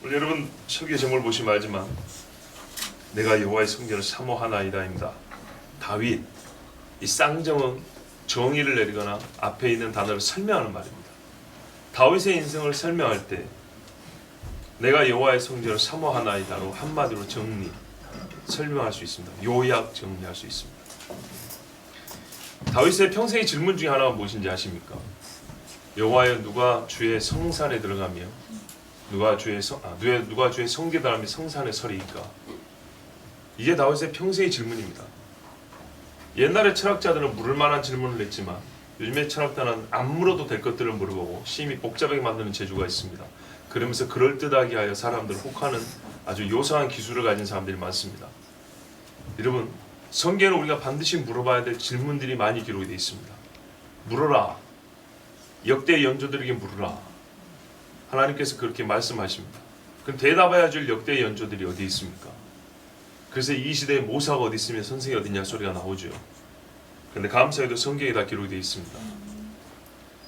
오늘 여러분 설교 제목을 보시면 알지만 내가 여호와의 성전을 사모하나이다입니다. 다윗, 이 쌍정은 정의를 내리거나 앞에 있는 단어를 설명하는 말입니다. 다윗의 인생을 설명할 때 내가 여호와의 성전을 사모하나이다로 한마디로 설명할 수 있습니다. 요약 정리할 수 있습니다. 다윗의 평생의 질문 중에 하나가 무엇인지 아십니까? 여호와여, 누가 주의 성산에 들어가며 누가 주의 성궤 들어가며 성산에 서리이까? 이게 다윗의 평생의 질문입니다. 옛날의 철학자들은 물을 만한 질문을 했지만 요즘의 철학자는 안 물어도 될 것들을 물어보고 심히 복잡하게 만드는 재주가 있습니다. 그러면서 그럴듯하게 하여 사람들을 혹하는 아주 요상한 기술을 가진 사람들이 많습니다. 여러분, 성경에는 우리가 반드시 물어봐야 될 질문들이 많이 기록이 되어 있습니다. 물어라. 역대 연조들에게 물으라. 하나님께서 그렇게 말씀하십니다. 그럼 대답해야 줄 역대 연조들이 어디 있습니까? 그래서 이 시대에 모사가 어디 있으면 선생이 어디냐 소리가 나오죠. 그런데 감사히도 성경에 다 기록이 되어 있습니다.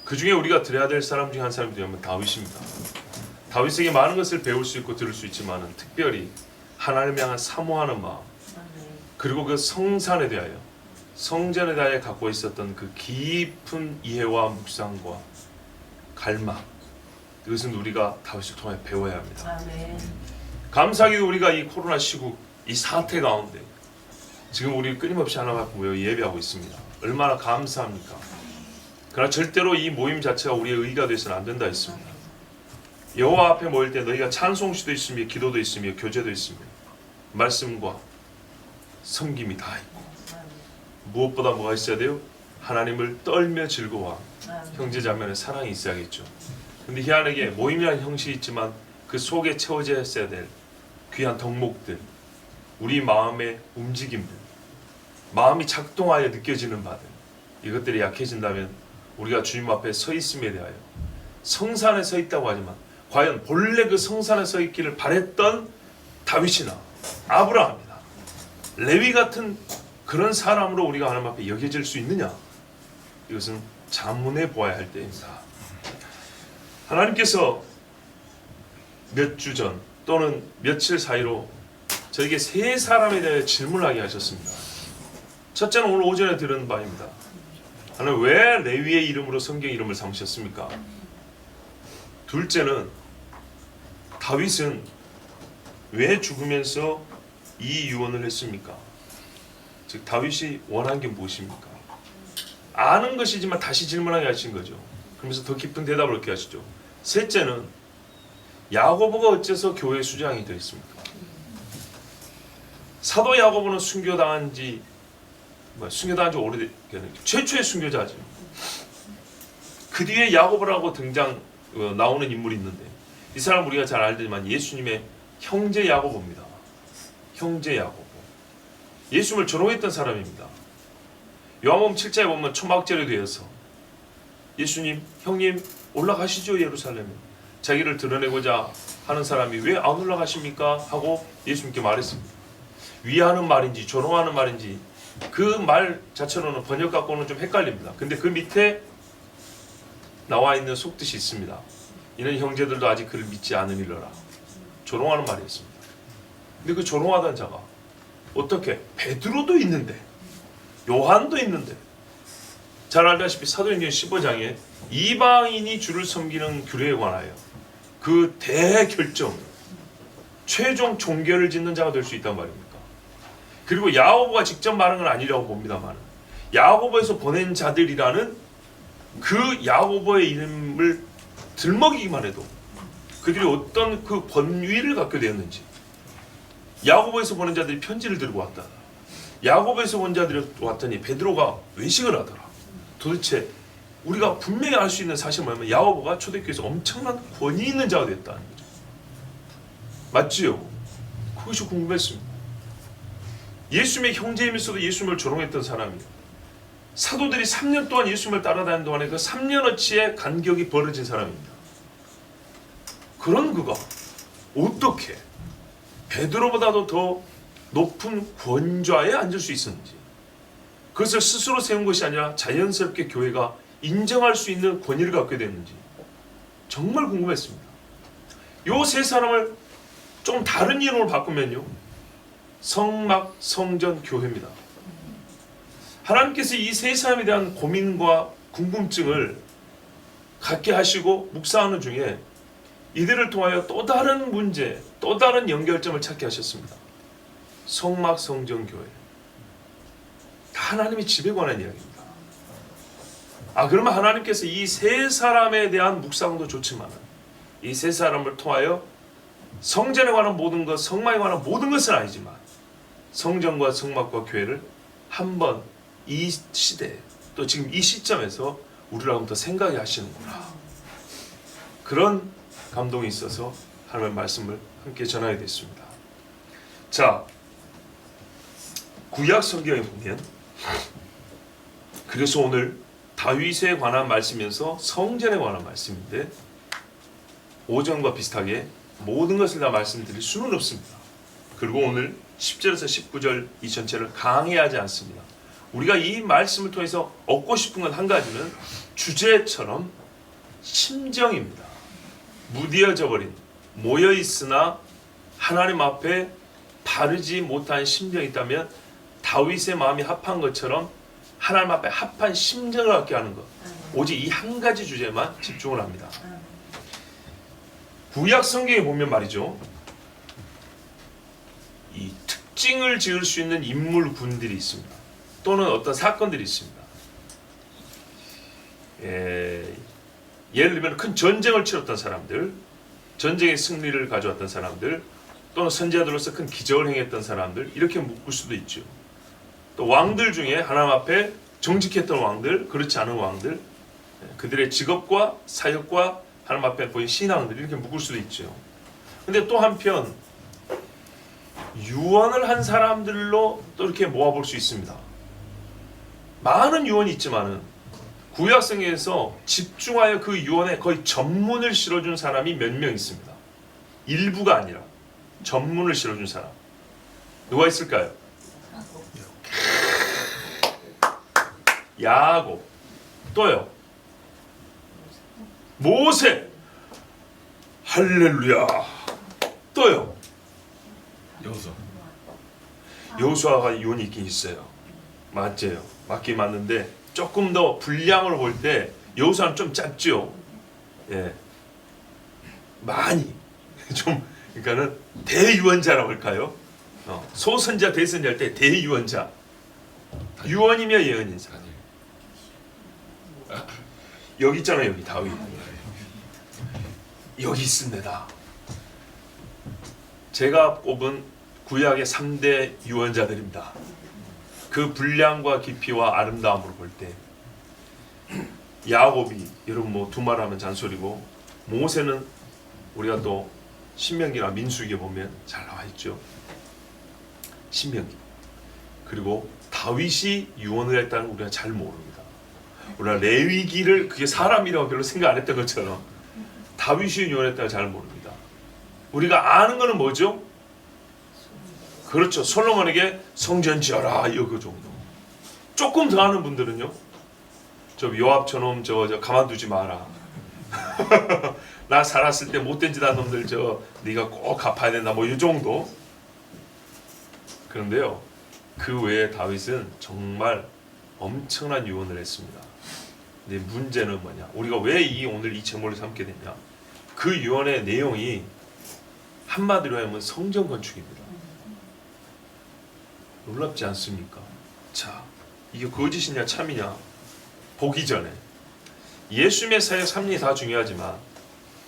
그 중에 우리가 들어야 될 사람 중에 한 사람이 되면 다윗입니다. 다윗에게 많은 것을 배울 수 있고 들을 수 있지만 특별히 하나님을 향한 사모하는 마음, 그리고 그 성산에 대하여, 성전에 대하여 갖고 있었던 그 깊은 이해와 묵상과 갈망, 이것은 우리가 다윗을 통해 배워야 합니다. 감사하게도 우리가 이 코로나 시국, 이 사태 가운데 지금 우리 끊임없이 하나님 앞에 모여 예배하고 있습니다. 얼마나 감사합니까? 그러나 절대로 이 모임 자체가 우리의 의가 되어서는 안 된다 했습니다. 여호와 앞에 모일 때 너희가 찬송시도 있으며 기도도 있으며 교제도 있으며 말씀과 섬김이 다 있고, 무엇보다 뭐가 있어야 돼요? 하나님을 떨며 즐거워하고 형제자매의 사랑이 있어야겠죠. 근데 희한하게 모임이라는 형식이 있지만 그 속에 채워져야 될 귀한 덕목들, 우리 마음의 움직임들, 마음이 작동하여 느껴지는 바들, 이것들이 약해진다면 우리가 주님 앞에 서 있음에 대하여, 성산에 서 있다고 하지만 과연 본래 그 성산에 서 있기를 바랬던 다윗이나 아브라함이나 레위 같은 그런 사람으로 우리가 하나님 앞에 여겨질 수 있느냐? 이것은 자문해 보아야 할 때입니다. 하나님께서 몇 주 전 또는 며칠 사이로 저에게 세 사람에 대해 질문하게 하셨습니다. 첫째는 오늘 오전에 들은 바입니다. 하나님, 왜 레위의 이름으로 성경 이름을 삼으셨습니까? 둘째는 다윗은 왜 죽으면서 이 유언을 했습니까? 즉 다윗이 원한 게 무엇입니까? 아는 것이지만 다시 질문하게 하신 거죠. 그러면서 더 깊은 대답을 얻게 하시죠. 셋째는 야고보가 어째서 교회 수장이 되었습니까? 사도 야고보는 순교당한 지 오래됐겠네요. 최초의 순교자죠. 그 뒤에 야고보라고 나오는 인물이 있는데, 이 사람 우리가 잘 알지만 예수님의 형제 야고보입니다. 형제 야고보. 예수님을 조롱했던 사람입니다. 요한복음 7장에 보면 초막절에 되어서 예수님, 형님 올라가시죠 예루살렘에. 자기를 드러내고자 하는 사람이 왜 안 올라가십니까? 하고 예수님께 말했습니다. 위하는 말인지 조롱하는 말인지 그 말 자체로는 번역 갖고는 좀 헷갈립니다. 근데 그 밑에 나와 있는 속뜻이 있습니다. 이는 형제들도 아직 그를 믿지 않음이로라. 조롱하는 말이었습니다. 근데 그 조롱하던 자가 어떻게, 베드로도 있는데 요한도 있는데, 잘 알다시피 사도행전 15장에 이방인이 주를 섬기는 규례에 관하여 그 대결정, 최종 종결을 짓는 자가 될 수 있단 말입니까? 그리고 야고보가 직접 말한 건 아니라고 봅니다만 야고보에서 보낸 자들이라는 그 야고보의 이름을 들먹이기만 해도 그들이 어떤 그 권위를 갖게 되었는지, 야고보에서 보낸 자들이 편지를 들고 왔다, 야고보에서 본 자들이 왔더니 베드로가 외식을 하더라. 도대체 우리가 분명히 알 수 있는 사실은 뭐냐면 야고보가 초대교회에서 엄청난 권위 있는 자가 됐다는 거죠. 맞지요? 그것이 궁금했습니다. 예수님의 형제이면서도 예수님을 조롱했던 사람이 사도들이 3년 동안 예수님을 따라다니는 동안에 그 3년어치의 간격이 벌어진 사람입니다. 그런 그가 어떻게 베드로보다도 더 높은 권좌에 앉을 수 있었는지, 그것을 스스로 세운 것이 아니라 자연스럽게 교회가 인정할 수 있는 권위를 갖게 됐는지 정말 궁금했습니다. 요 세 사람을 좀 다른 이름으로 바꾸면요, 성막 성전 교회입니다. 하나님께서 이 세 사람에 대한 고민과 궁금증을 갖게 하시고 묵상하는 중에 이들을 통하여 또 다른 문제, 또 다른 연결점을 찾게 하셨습니다. 성막 성전 교회. 다 하나님의 집에 관한 이야기입니다. 그러면 하나님께서 이 세 사람에 대한 묵상도 좋지만 이 세 사람을 통하여 성전에 관한 모든 것, 성막에 관한 모든 것은 아니지만 성전과 성막과 교회를 한번 이 시대, 또 지금 이 시점에서 우리를 한번 더 생각해 하시는구나. 그런 감동이 있어서 하나님의 말씀을 함께 전하게 됐습니다. 자, 구약 성경에 보면, 그래서 오늘 다윗에 관한 말씀이면서 성전에 관한 말씀인데 오전과 비슷하게 모든 것을 다 말씀드릴 수는 없습니다. 그리고 오늘 10절에서 19절 이 전체를 강의하지 않습니다. 우리가 이 말씀을 통해서 얻고 싶은 건 한 가지는 주제처럼 심정입니다. 무디어져 버린, 모여있으나 하나님 앞에 바르지 못한 심정이 있다면 다윗의 마음이 합한 것처럼 하나님 앞에 합한 심정을 갖게 하는 것, 오직 이 한 가지 주제만 집중을 합니다. 구약 성경에 보면 말이죠, 이 특징을 지을 수 있는 인물군들이 있습니다. 또는 어떤 사건들이 있습니다. 예를 들면 큰 전쟁을 치렀던 사람들, 전쟁의 승리를 가져왔던 사람들, 또는 선지자들로서 큰 기적을 행했던 사람들, 이렇게 묶을 수도 있죠. 또 왕들 중에 하나님 앞에 정직했던 왕들, 그렇지 않은 왕들, 그들의 직업과 사역과 하나님 앞에 보인 신앙들, 이렇게 묶을 수도 있죠. 근데 또 한편 유언을 한 사람들로 또 이렇게 모아볼 수 있습니다. 많은 유언이 있지만은 구약성경에서 집중하여 그 유언에 거의 전문을 실어준 사람이 몇 명 있습니다. 일부가 아니라 전문을 실어준 사람. 누가 있을까요? 야곱. 또요, 모세. 할렐루야. 또요, 여호수아가 유언이 있긴 있어요. 맞아요. 맞긴 맞는데 조금 더 분량을 볼 때 여호수아는 좀 짧죠. 예, 많이 좀, 그러니까는 대유언자라고 할까요? 소선자 대선자 할 때 대유언자. 유언이며 예언인사. 여기 있잖아요. 여기 다윗. 여기 있습니다. 제가 꼽은 구약의 3대 유언자들입니다. 그 분량과 깊이와 아름다움으로 볼 때 야곱이, 여러분 뭐 두말하면 잔소리고, 모세는 우리가 또 신명기나 민수기에 보면 잘 나와 있죠. 신명기. 그리고 다윗이 유언을 했다는 우리가 잘 모릅니다. 우리가 레위기를 그게 사람이라고 별로 생각 안 했던 것처럼 다윗이 유언했다는 잘 모릅니다. 우리가 아는 거는 뭐죠? 그렇죠. 솔로몬에게 성전 지어라, 이거 정도. 조금 더 아는 분들은요, 저 요압 저놈 저 가만두지 마라. 나 살았을 때 못된 짓 한 놈들 네가 꼭 갚아야 된다, 뭐 이 정도. 그런데요, 그 외에 다윗은 정말 엄청난 유언을 했습니다. 근데 문제는 뭐냐? 우리가 왜 오늘 이 제목을 삼게 됐냐? 그 유언의 내용이 한마디로 하면 성전 건축입니다. 놀랍지 않습니까? 자, 이게 거짓이냐 참이냐 보기 전에 예수님의 사역 3년이 다 중요하지만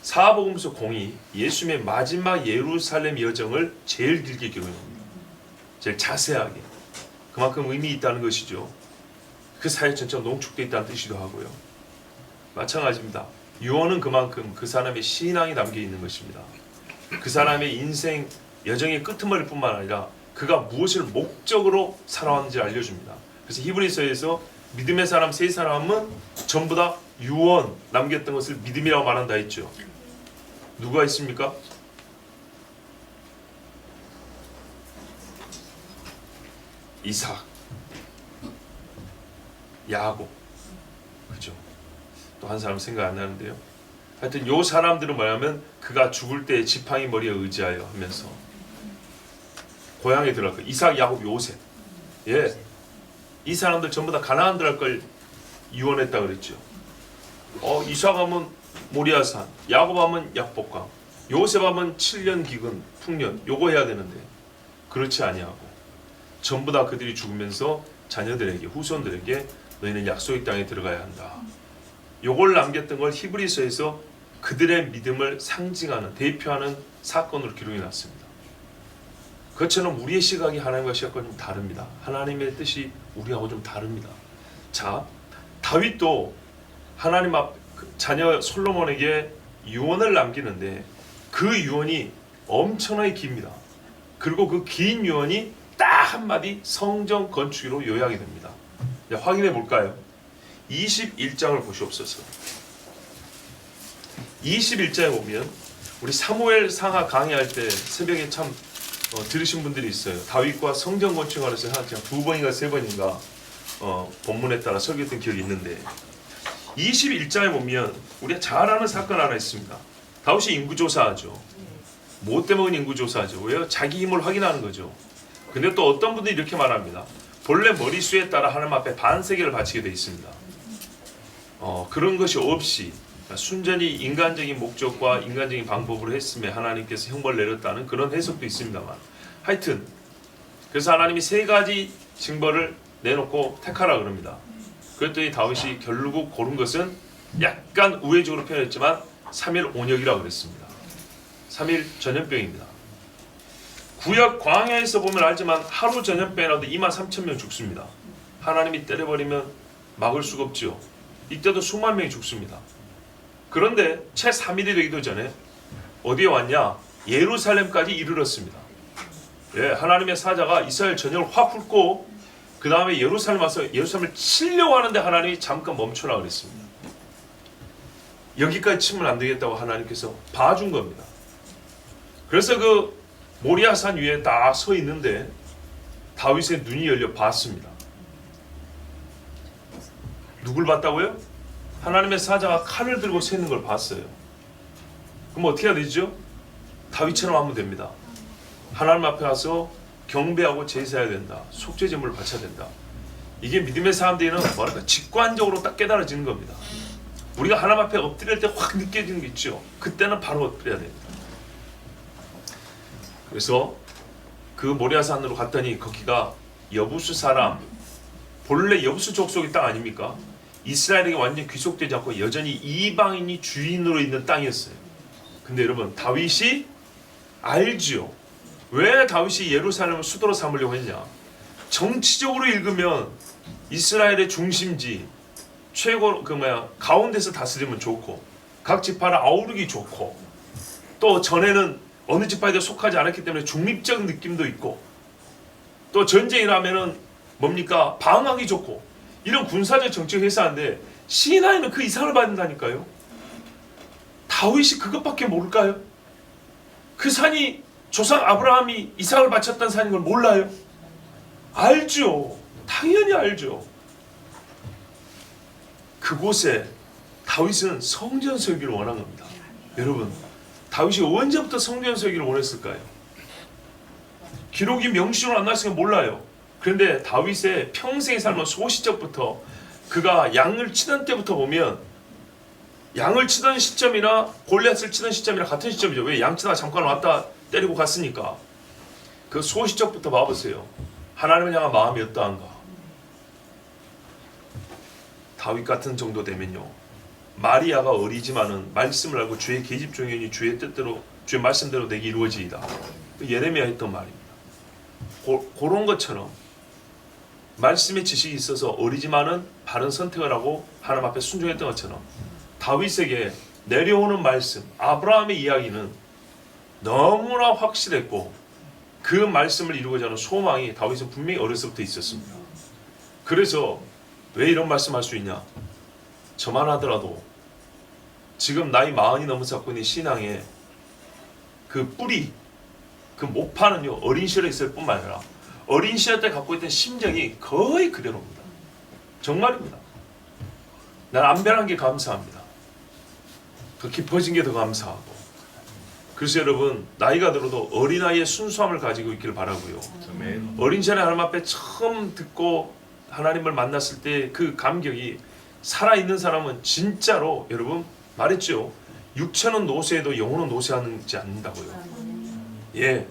사복음서 공이 예수님의 마지막 예루살렘 여정을 제일 길게 기록합니다. 제일 자세하게. 그만큼 의미 있다는 것이죠. 그 사역 전체가 농축되어 있다는 뜻이기도 하고요. 마찬가지입니다. 유언은 그만큼 그 사람의 신앙이 담겨 있는 것입니다. 그 사람의 인생 여정의 끄트머리 뿐만 아니라 그가 무엇을 목적으로 살아왔는지 알려줍니다. 그래서 히브리서에서 믿음의 사람 세 사람은 전부 다 유언 남겼던 것을 믿음이라고 말한다 했죠. 누가 있습니까? 이삭, 야곱, 그죠? 또 한 사람 생각 안 나는데요. 하여튼 요 사람들은 뭐냐면 그가 죽을 때 지팡이 머리에 의지하여 하면서 고향에 들어갈 거예요. 이삭, 야곱, 요셉. 예, 이 사람들 전부 다 가나안 들어갈 걸 유언했다 그랬죠. 이삭 하면 모리아산, 야곱 하면 약복강, 요셉 하면 7년 기근, 풍년. 요거 해야 되는데 그렇지 아니하고 전부 다 그들이 죽으면서 자녀들에게, 후손들에게 너희는 약속의 땅에 들어가야 한다. 요걸 남겼던 걸 히브리서에서 그들의 믿음을 상징하는, 대표하는 사건으로 기록해 놨습니다. 그것처럼 우리의 시각이 하나님과 시각과 좀 다릅니다. 하나님의 뜻이 우리하고 좀 다릅니다. 자, 다윗도 하나님 앞 자녀 솔로몬에게 유언을 남기는데 그 유언이 엄청나게 깁니다. 그리고 그 긴 유언이 딱 한마디 성전 건축으로 요약이 됩니다. 확인해 볼까요? 21장을 보시옵소서. 21장에 보면 우리 사무엘 상하 강의할 때 새벽에 참 들으신 분들이 있어요. 다윗과 성전 건축에 관해서 한 2번인가 3번인가 본문에 따라 설교했던 기억이 있는데 21장에 보면 우리가 잘 아는 사건 하나 있습니다. 다윗이 인구조사하죠. 뭐 때문에 인구조사하죠? 왜요? 자기 힘을 확인하는 거죠. 근데 또 어떤 분들이 이렇게 말합니다. 본래 머리수에 따라 하나님 앞에 반세계를 바치게 되어 있습니다. 그런 것이 없이 순전히 인간적인 목적과 인간적인 방법으로 했음에 하나님께서 형벌을 내렸다는 그런 해석도 있습니다만 하여튼 그래서 하나님이 3가지 징벌을 내놓고 택하라 그럽니다. 그랬더니 다윗이 결국 고른 것은 약간 우회적으로 표현했지만 3일 온역이라고 그랬습니다. 3일 전염병입니다. 구약 광야에서 보면 알지만 하루 전염병이라도 23,000명 죽습니다. 하나님이 때려버리면 막을 수가 없죠. 이때도 수만 명이 죽습니다. 그런데 채 3일이 되기도 전에 어디에 왔냐? 예루살렘까지 이르렀습니다. 예, 하나님의 사자가 이스라엘 전역을 확 훑고 그 다음에 예루살렘 와서 예루살렘을 치려고 하는데 하나님이 잠깐 멈춰라 그랬습니다. 여기까지 치면 안 되겠다고 하나님께서 봐준 겁니다. 그래서 그 모리아산 위에 딱 서 있는데 다윗의 눈이 열려 봤습니다. 누굴 봤다고요? 하나님의 사자가 칼을 들고 서 있는 걸 봤어요. 그럼 어떻게 해야 되죠? 다윗처럼 하면 됩니다. 하나님 앞에 가서 경배하고 제사해야 된다. 속죄제물을 바쳐야 된다. 이게 믿음의 사람들이는 뭐랄까 직관적으로 딱 깨달아지는 겁니다. 우리가 하나님 앞에 엎드릴 때 확 느껴지는 게 있죠. 그때는 바로 엎드려야 됩니다. 그래서 그 모리아산으로 갔더니 거기가 여부수 사람, 본래 여부수 족속의 땅 아닙니까? 이스라엘에게 완전히 귀속되지 않고 여전히 이방인이 주인으로 있는 땅이었어요. 근데 여러분 다윗이 알지요. 왜 다윗이 예루살렘을 수도로 삼으려고 했냐? 정치적으로 읽으면 이스라엘의 중심지 최고 가운데서 다스리면 좋고 각 지파를 아우르기 좋고 또 전에는 어느 지파에도 속하지 않았기 때문에 중립적 느낌도 있고 또 전쟁이라면은 뭡니까? 방어하기 좋고 이런 군사적 정책 회사인데 시나이는 그 이상을 받는다니까요. 다윗이 그것밖에 모를까요? 그 산이 조상 아브라함이 이삭을 바쳤던 산인 걸 몰라요? 알죠. 당연히 알죠. 그곳에 다윗은 성전 설기를 원한 겁니다. 여러분 다윗이 언제부터 성전 설기를 원했을까요? 기록이 명시로 안 나왔으니까 몰라요. 그런데 다윗의 평생의 삶은 소시적부터 그가 양을 치던 때부터 보면 양을 치던 시점이나 골리앗을 치던 시점이랑 같은 시점이죠. 왜 양 치다가 잠깐 왔다 때리고 갔으니까. 그 소시적부터 봐보세요. 하나님을 향한 마음이 어떠한가. 다윗 같은 정도 되면요. 마리아가 어리지만은 말씀을 알고 주의 계집 종이니 주의 뜻대로 주의 말씀대로 내게 이루어지이다. 예레미야 했던 말입니다. 그런 것처럼 말씀의 지식이 있어서 어리지만은 바른 선택을 하고 하나님 앞에 순종했던 것처럼 다윗에게 내려오는 말씀, 아브라함의 이야기는 너무나 확실했고 그 말씀을 이루고자 하는 소망이 다윗은 분명히 어려서부터 있었습니다. 그래서 왜 이런 말씀할 수 있냐? 저만 하더라도 지금 나이 40이 넘어서 갖고 있는 신앙의 그 뿌리, 그 모파는요 어린 시절에 있을 뿐만 아니라 어린 시절 때 갖고 있던 심정이 거의 그대로입니다. 정말입니다. 난 안 변한 게 감사합니다. 더 깊어진 게 더 감사하고. 그래서 여러분 나이가 들어도 어린아이의 순수함을 가지고 있기를 바라고요. 어린 시절에 하나님 앞에 처음 듣고 하나님을 만났을 때 그 감격이 살아있는 사람은 진짜로 여러분 말했죠. 육체는 노쇠해도 영혼은 노쇠하지 않는다고요. 예,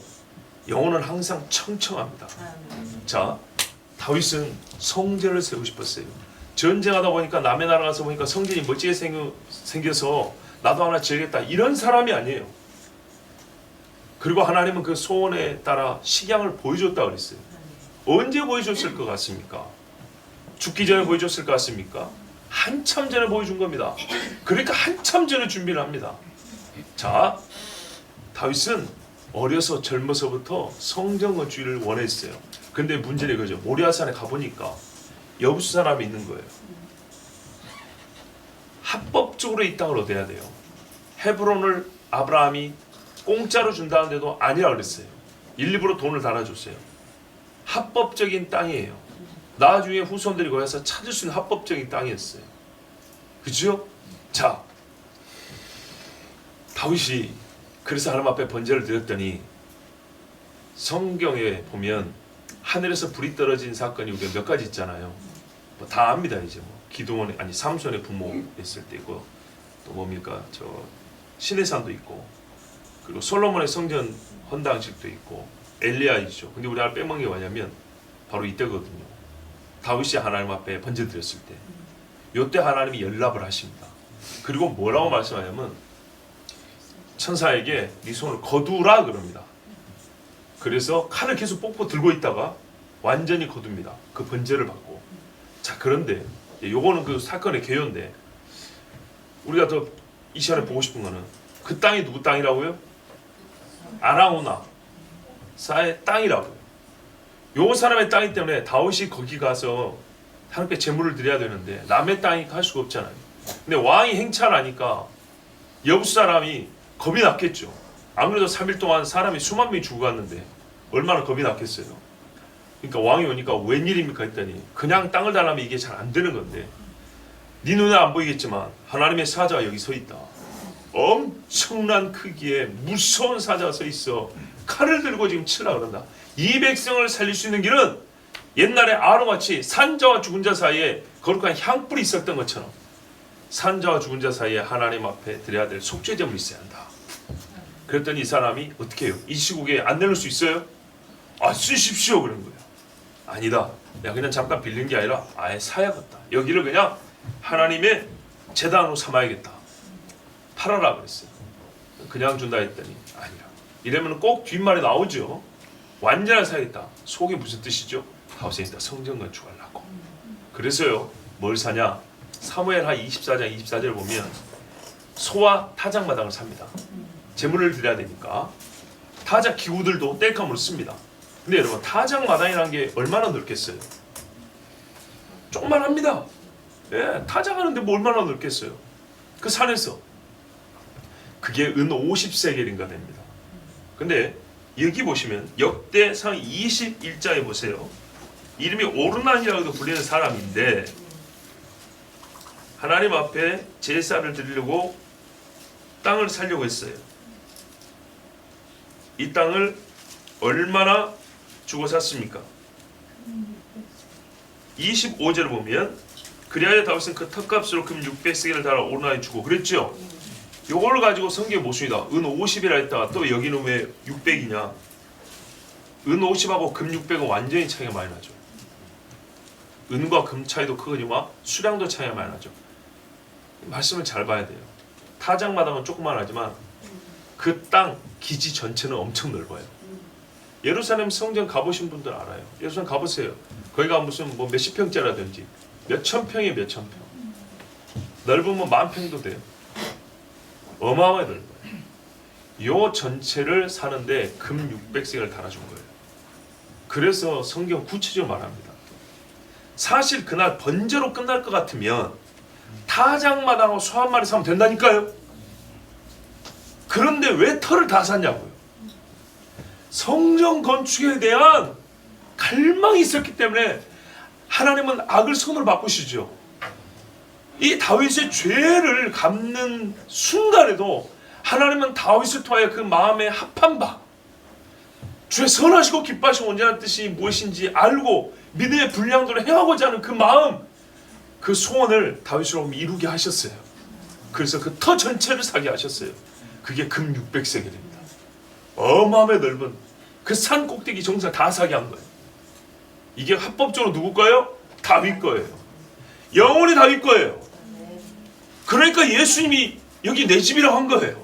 영혼은 항상 청청합니다. 자, 다윗은 성전을 세우고 싶었어요. 전쟁하다 보니까 남의 나라 가서 보니까 성전이 멋지게 생겨서 나도 하나 지어야겠다 이런 사람이 아니에요. 그리고 하나님은 그 소원에 따라 식양을 보여줬다 그랬어요. 언제 보여줬을 것 같습니까? 죽기 전에 보여줬을 것 같습니까? 한참 전에 보여준 겁니다. 그러니까 한참 전에 준비를 합니다. 자, 다윗은 어려서 젊어서부터 성전 건축을 원했어요. 근데 문제는 이거죠. 모리아산에 가보니까 여부수 사람이 있는 거예요. 합법적으로 이 땅을 얻어야 돼요. 헤브론을 아브라함이 공짜로 준다는데도 아니라 그랬어요. 일부러 돈을 달아줬어요. 합법적인 땅이에요. 나중에 후손들이 거기서 찾을 수 있는 합법적인 땅이었어요. 그죠? 자, 다윗이 그래서 하나님 앞에 번제를 드렸더니 성경에 보면 하늘에서 불이 떨어진 사건이 우리가 몇 가지 있잖아요. 뭐 다 압니다. 이제 뭐 기드온의 아니 삼손의 부모 있을 때 있고 또 뭡니까 저 시내산도 있고 그리고 솔로몬의 성전 헌당식도 있고 엘리야이죠. 근데 우리 하나 빼먹는 게 뭐냐면 바로 이때거든요. 다윗이 하나님 앞에 번제 드렸을 때 요때 하나님이 연락을 하십니다. 그리고 뭐라고 말씀하냐면 천사에게 네 손을 거두라 그럽니다. 그래서 칼을 계속 뽑고 들고 있다가 완전히 거둡니다. 그 번제를 받고. 자, 그런데 요거는 그 사건의 개요인데 우리가 더 이 시간에 보고 싶은 거는 그 땅이 누구 땅이라고요? 아라우나 사의 땅이라고요. 요 사람의 땅이기 때문에 다윗이 거기 가서 하나님께 제물을 드려야 되는데 남의 땅이니까 할 수가 없잖아요. 근데 왕이 행차하니까 여부수 사람이 겁이 났겠죠. 아무래도 3일 동안 사람이 수만 명이 죽어갔는데 얼마나 겁이 났겠어요. 그러니까 왕이 오니까 웬일입니까 했더니 그냥 땅을 달라면 이게 잘 안 되는 건데 네 눈에 안 보이겠지만 하나님의 사자가 여기 서 있다. 엄청난 크기의 무서운 사자가 서 있어. 칼을 들고 지금 치려고 그런다. 이 백성을 살릴 수 있는 길은 옛날에 아론같이 산자와 죽은 자 사이에 거룩한 향불이 있었던 것처럼 산자와 죽은 자 사이에 하나님 앞에 드려야 될 속죄제물이 있어야 한다. 그랬더니 이 사람이 어떻게 해요? 이 시국에 안 내놓을 수 있어요? 아, 쓰십시오 그런 거예요. 아니다. 내가 그냥 잠깐 빌린 게 아니라 아예 사야겠다. 여기를 그냥 하나님의 제단으로 삼아야겠다. 팔아라 그랬어요. 그냥 준다 했더니 아니라. 이러면 꼭 뒷말이 나오죠. 완전히 사야겠다. 속이 무슨 뜻이죠? 다윗이 성전 건축하려고. 그래서요. 뭘 사냐? 사무엘하 24장 24절을 보면 소와 타작마당을 삽니다. 제물을 드려야 되니까 타작 기구들도 땔감으로 씁니다. 근데 여러분 타작마당이라는 게 얼마나 넓겠어요? 조그만합니다. 예, 타작하는데 뭐 얼마나 넓겠어요? 그 산에서 그게 은 50세겔인가 됩니다. 근데 여기 보시면 역대상 21자에 보세요. 이름이 오르난이라고도 불리는 사람인데 하나님 앞에 제사를 드리려고 땅을 살려고 했어요. 이 땅을 얼마나 주고 샀습니까? 25절을 보면 그리하여 다윗은 그 턱값으로 금 600세겔을 달아 오르난에 주고 그랬죠. 요걸 가지고 성경에 모습니다. 은 50이라 했다가 또 여기는 왜 600이냐? 은 50하고 금 600은 완전히 차이가 많이 나죠. 은과 금 차이도 크거니와 수량도 차이가 많이 나죠. 말씀을 잘 봐야 돼요. 타작마당은 조그만하지만 그 땅 기지 전체는 엄청 넓어요. 예루살렘 성전 가보신 분들 알아요. 예루살렘 가보세요. 거기가 무슨 뭐 몇십 평짜라든지 몇천 평에 몇천 평. 넓으면 10,000평도 돼요. 어마어마하게 넓어요. 요 전체를 사는데 금 600세겔을 달아준 거예요. 그래서 성경 구체적으로 말합니다. 사실 그날 번제로 끝날 것 같으면 타작마당하고 소 한 마리 사면 된다니까요. 그런데 왜 터를 다 샀냐고요. 성전 건축에 대한 갈망이 있었기 때문에 하나님은 악을 손으로 바꾸시죠. 이 다윗의 죄를 갚는 순간에도 하나님은 다윗을 통하여 그 마음에 합한 바, 주의 선하시고 기뻐하시고 온전한 뜻이 무엇인지 알고 믿음의 분량대로 행하고자 하는 그 마음, 그 소원을 다윗으로 이루게 하셨어요. 그래서 그 터 전체를 사게 하셨어요. 그게 금 600세겔입니다. 어마어마하게 넓은 그 산 꼭대기 정상 다 사게 한 거예요. 이게 합법적으로 누구 거예요? 다윗 거예요. 영원히 다윗 거예요. 그러니까 예수님이 여기 내 집이라고 한 거예요.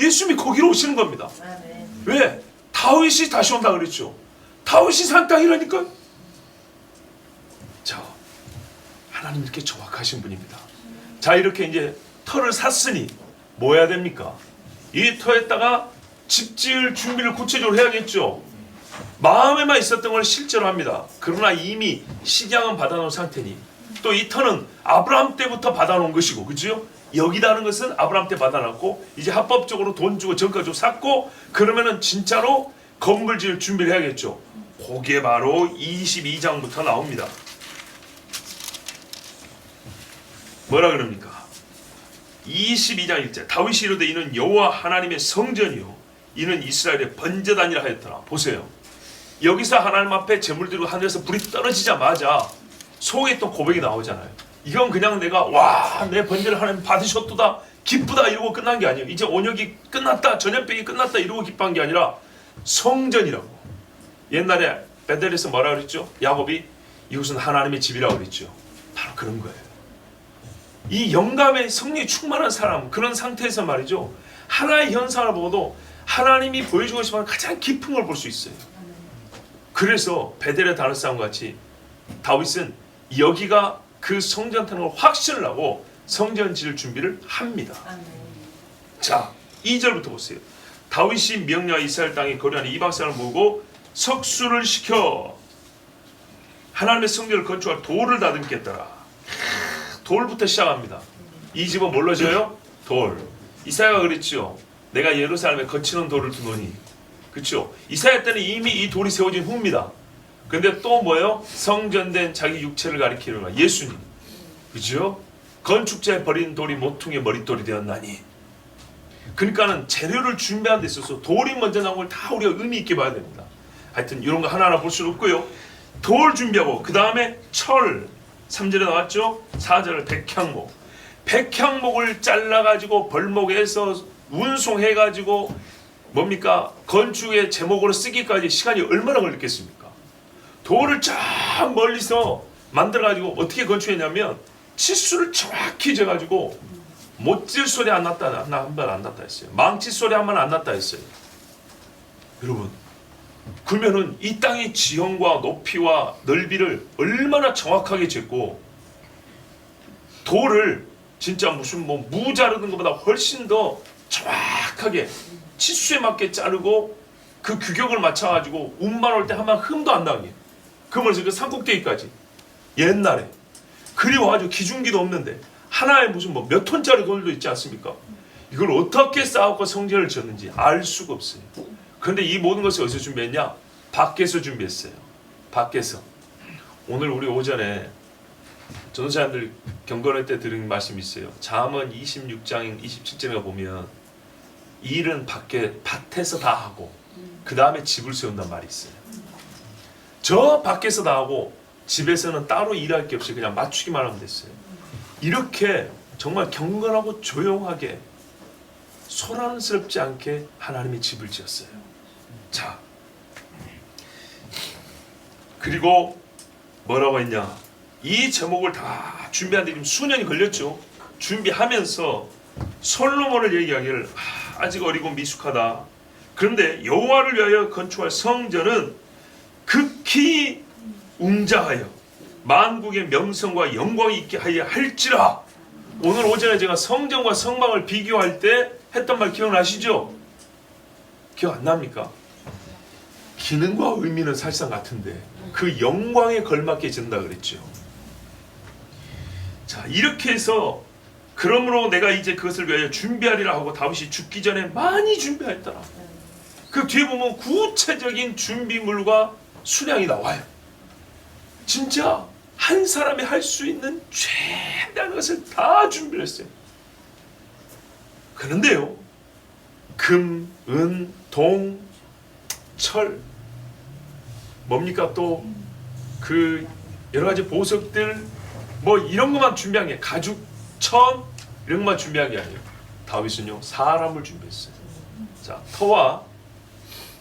예수님이 거기로 오시는 겁니다. 왜? 다윗이 다시 온다 그랬죠. 다윗이 산 땅이라니까요. 자, 하나님 이렇게 정확하신 분입니다. 자, 이렇게 이제 터를 샀으니 뭐 해야 됩니까? 이 터에다가 집 지을 준비를 구체적으로 해야겠죠. 마음에만 있었던 걸 실제로 합니다. 그러나 이미 식양은 받아놓은 상태니 또 이 터는 아브라함 때부터 받아놓은 것이고, 그죠? 여기다 하는 것은 아브라함 때 받아놨고 이제 합법적으로 돈 주고 정가 주고 샀고, 그러면은 진짜로 건물 지을 준비를 해야겠죠. 그게 바로 22장부터 나옵니다. 뭐라 그럽니까? 22장 1절 다윗이 이르되 이는 여호와 하나님의 성전이요 이는 이스라엘의 번제단이라 하였더라. 보세요. 여기서 하나님 앞에 제물 들고 하늘에서 불이 떨어지자마자 속에 또 고백이 나오잖아요. 이건 그냥 내가 와, 내 번제를 하나님 받으셨도다 기쁘다 이러고 끝난 게 아니에요. 이제 온역이 끝났다, 전염병이 끝났다 이러고 기뻐한 게 아니라 성전이라고. 옛날에 베델에서 뭐라 그랬죠? 야곱이 이곳은 하나님의 집이라고 그랬죠. 바로 그런 거예요. 이 영감의 성령이 충만한 사람, 그런 상태에서 말이죠, 하나의 현상을 보고도 하나님이 보여주고 싶은 가장 깊은 걸 볼 수 있어요. 그래서 베델의 다른 싸움과 같이 다윗은 여기가 그 성전타는 걸 확신을 하고 성전 지을 준비를 합니다. 자, 2절부터 보세요. 다윗이 명령하 이스라엘 땅에 거류하는 이방 사람을 모으고 석수를 시켜 하나님의 성전을 건축할 돌을 다듬겠더라. 돌부터 시작합니다. 이 집은 뭘로 지어요? 돌. 이사야가 그랬죠. 내가 예루살렘에 거치는 돌을 두노니. 그렇죠. 이사야 때는 이미 이 돌이 세워진 후입니다. 근데 또 뭐예요? 성전된 자기 육체를 가리키는 예수님. 그죠? 건축자에 버린 돌이 모퉁이의 머릿돌이 되었나니. 그러니까는 재료를 준비하는 데 있어서 돌이 먼저 나온 걸 다 우리가 의미 있게 봐야 됩니다. 하여튼 이런 거 하나하나 볼 수는 없고요. 돌 준비하고 그 다음에 철. 3절에 나왔죠? 4절을 백향목. 백향목을 잘라가지고 벌목에서 운송해가지고 뭡니까? 건축의 제목으로 쓰기까지 시간이 얼마나 걸렸겠습니까? 돌을 쫙 멀리서 만들어가지고 어떻게 건축했냐면 치수를 정확히 재가지고 못질 소리 안 났다, 한 번 안 났다 했어요. 망치 소리 한 번 안 났다 했어요. 여러분, 그러면은 이 땅의 지형과 높이와 넓이를 얼마나 정확하게 쟀고, 돌을 진짜 무슨 뭐 무 자르는 것보다 훨씬 더 정확하게 치수에 맞게 자르고 그 규격을 맞춰가지고 운만 올 때 한 번 흠도 안 나게. 그러면서 그 산꼭대기까지 옛날에 그리워가지고 기중기도 없는데 하나에 무슨 뭐 몇 톤짜리 돌도 있지 않습니까? 이걸 어떻게 쌓고 성전을 지었는지 알 수가 없어요. 그런데 이 모든 것을 어디서 준비했냐? 밖에서 준비했어요. 밖에서. 오늘 우리 오전에 전도사님들 경건회 때 들은 말씀이 있어요. 잠언 26장 27절에 보면 일은 밭에서 다 하고 그 다음에 집을 세운단 말이 있어요. 저 밖에서 다 하고 집에서는 따로 일할 게 없이 그냥 맞추기만 하면 됐어요. 이렇게 정말 경건하고 조용하게 소란스럽지 않게 하나님의 집을 지었어요. 자, 그리고 뭐라고 했냐? 이 제목을 다 준비하는데 지금 수년이 걸렸죠. 준비하면서 솔로몬을 얘기하기를 아직 어리고 미숙하다. 그런데 여호와를 위하여 건축할 성전은 극히 웅장하여 만국의 명성과 영광이 있게 하여 할지라. 오늘 오전에 제가 성전과 성막을 비교할 때 했던 말 기억나시죠? 기억 안 납니까? 기능과 의미는 사실상 같은데 그 영광에 걸맞게 진다 그랬죠. 자, 이렇게 해서 그러므로 내가 이제 그것을 위하여 준비하리라 하고 다윗이 죽기 전에 많이 준비했더라. 그 뒤에 보면 구체적인 준비물과 수량이 나와요. 진짜 한 사람이 할 수 있는 최대한 것을 다 준비를 했어요. 그런데요, 금, 은, 동, 철, 뭡니까 또 그 여러 가지 보석들 뭐 이런 것만 준비한 게, 가죽, 천 이런 것만 준비한 게 아니에요. 다윗은요 사람을 준비했어요. 자, 터와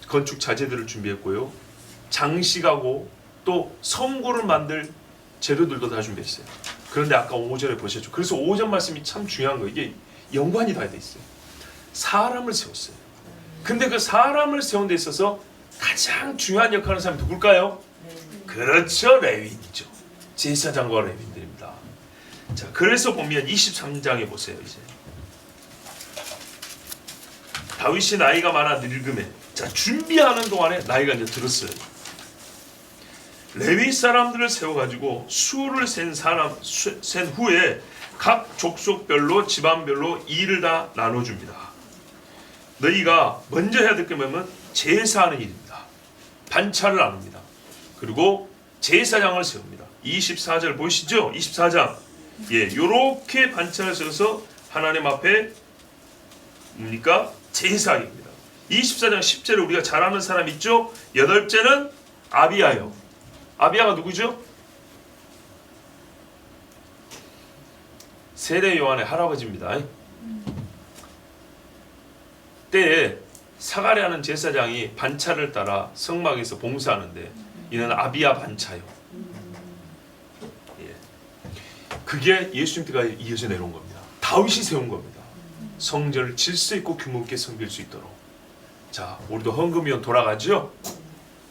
건축 자재들을 준비했고요, 장식하고 또 성구를 만들 재료들도 다 준비했어요. 그런데 아까 5절에 보셨죠? 그래서 5절 말씀이 참 중요한 거예요. 이게 연관이 다 돼 있어요. 사람을 세웠어요. 근데 그 사람을 세운 데 있어서 가장 중요한 역할을 하는 사람이 누굴까요? 그렇죠, 레위인이죠. 제사장과 레위인들입니다. 자, 그래서 보면 23장에 보세요. 이제 다윗이 나이가 많아 늙음에, 자, 준비하는 동안에 나이가 이제 들었어요. 레위 사람들을 세워가지고 수를 센 후에 각 족속별로 집안별로 일을 다 나눠줍니다. 너희가 먼저 해야 될 게 뭐냐면 제사하는 일입니다. 반차를 나눕니다. 그리고 제사장을 세웁니다. 24절 보시죠. 24장. 예, 요렇게 반차를 세워서 하나님 앞에 뭡니까? 제사입니다. 24장 10절에 우리가 잘 아는 사람 있죠? 8절은 아비야요. 아비야가 누구죠? 세례 요한의 할아버지입니다. 때에 사가랴는 제사장이 반차를 따라 성막에서 봉사하는데 이는 아비야 반차요. 예. 그게 예수님 때가 이어져 내려온 겁니다. 다윗이 세운 겁니다. 성전을 질서 있고 규모 있게 섬길 수 있도록. 자, 우리도 헌금위원 돌아가죠?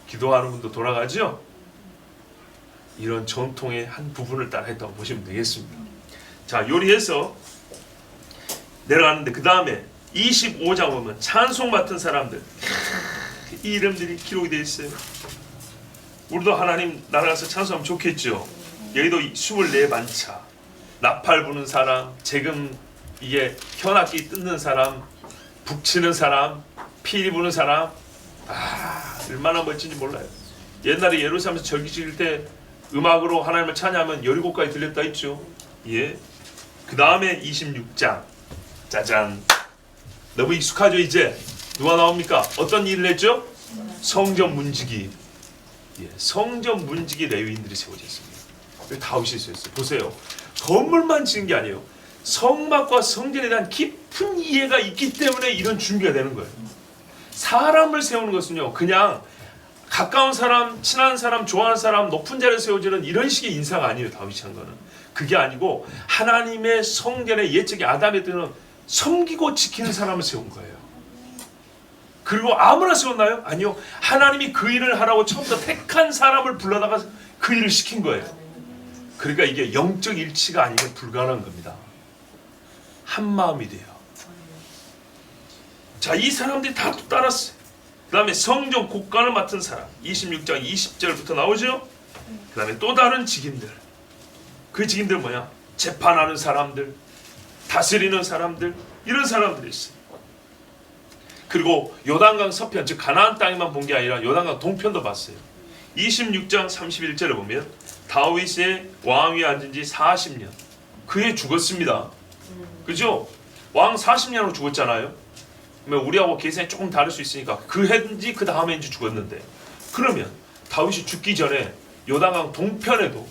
기도하는 분도 돌아가죠? 이런 전통의 한 부분을 따라 했다고 보시면 되겠습니다. 자, 요리해서 내려가는데 그 다음에 25장 보면 찬송 맡은 사람들, 이 이름들이 기록이 되어 있어요. 우리도 하나님 나라 가서 찬송하면 좋겠죠. 여기도 24반차, 나팔 부는 사람, 재금 이게 현악기 뜯는 사람, 북치는 사람, 피리 부는 사람, 얼마나 멋진지 몰라요. 옛날에 예루살렘에서 절기 지을 때 음악으로 하나님을 찬양하면 여리고까지 들렸다 했죠. 예. 그 다음에 26장, 짜잔. 너무 익숙하죠 이제. 누가 나옵니까? 어떤 일을 했죠? 성전 문지기. 예, 성전 문지기 레위인들이 세워졌습니다. 다윗이 세웠어요. 보세요. 건물만 지은 게 아니에요. 성막과 성전에 대한 깊은 이해가 있기 때문에 이런 준비가 되는 거예요. 사람을 세우는 것은요, 그냥 가까운 사람, 친한 사람, 좋아하는 사람, 높은 자리에 세워지는 이런 식의 인사가 아니에요. 다윗이 한 거는. 그게 아니고 하나님의 성전의 옛적의 아담의 때는 섬기고 지키는 사람을 세운 거예요. 그리고 아무나 세웠나요? 아니요. 하나님이 그 일을 하라고 처음부터 택한 사람을 불러다가 그 일을 시킨 거예요. 그러니까 이게 영적 일치가 아니면 불가능한 겁니다. 한 마음이 돼요. 자, 이 사람들이 다 따랐어요. 그 다음에 성전 곡간을 맡은 사람, 26장 20절부터 나오죠. 그 다음에 또 다른 직임들. 그 직임들 뭐야? 재판하는 사람들, 다스리는 사람들, 이런 사람들이 있어요. 그리고 요단강 서편, 즉 가나안 땅에만 본 게 아니라 요단강 동편도 봤어요. 26장 31절에 보면 다윗의 왕위에 앉은 지 40년. 그해 죽었습니다. 그죠? 왕 40년으로 죽었잖아요. 그러면 우리하고 계산이 조금 다를 수 있으니까 그 해인지 그 다음에인지 죽었는데, 그러면 다윗이 죽기 전에 요단강 동편에도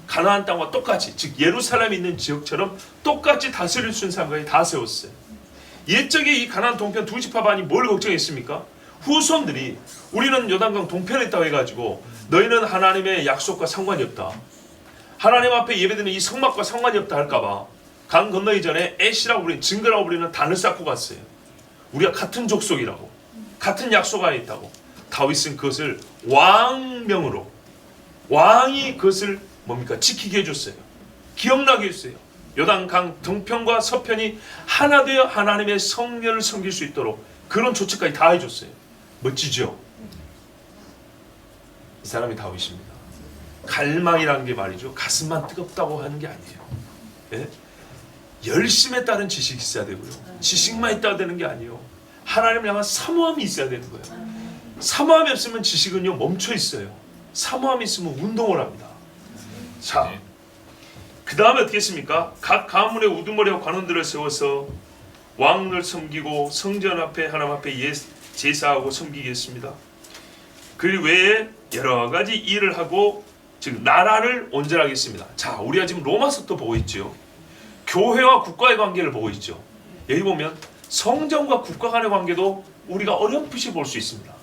가나안 땅과 똑같이, 즉 예루살렘에 있는 지역처럼 똑같이 다스릴 수 있는 사람까지 다 세웠어요. 옛적에 이 가나안 동편 두 지파 반이 뭘 걱정했습니까? 후손들이 우리는 요단강 동편에 있다고 해가지고 너희는 하나님의 약속과 상관이 없다, 하나님 앞에 예배드리는 이 성막과 상관이 없다 할까봐 강 건너기 전에 애시라고 부리는, 증거라고 부리는 단을 쌓고 갔어요. 우리가 같은 족속이라고, 같은 약속 안에 있다고. 다윗은 그것을 왕명으로, 왕이 그것을 뭡니까? 지키게 해줬어요. 기억나게 해줬어요. 요단강 동편과 서편이 하나 되어 하나님의 성전을 섬길 수 있도록 그런 조치까지 다 해줬어요. 멋지죠? 이 사람이 다윗입니다. 갈망이라는 게 말이죠, 가슴만 뜨겁다고 하는 게 아니에요. 예? 열심에 따른 지식이 있어야 되고요, 지식만 있다고 되는 게 아니에요. 하나님을 향한 사모함이 있어야 되는 거예요. 사모함이 없으면 지식은요 멈춰 있어요. 사모함이 있으면 운동을 합니다. 자, 그 다음에 어떻게 했습니까? 각 가문의 우두머리와 관원들을 세워서 왕을 섬기고 성전 앞에 하나님 앞에 제사하고 섬기게 했습니다. 그 외에 여러 가지 일을 하고 즉 나라를 온전하게 했습니다. 자, 우리가 지금 로마서도 보고 있죠. 교회와 국가의 관계를 보고 있죠. 여기 보면 성전과 국가 간의 관계도 우리가 어렴풋이 볼 수 있습니다.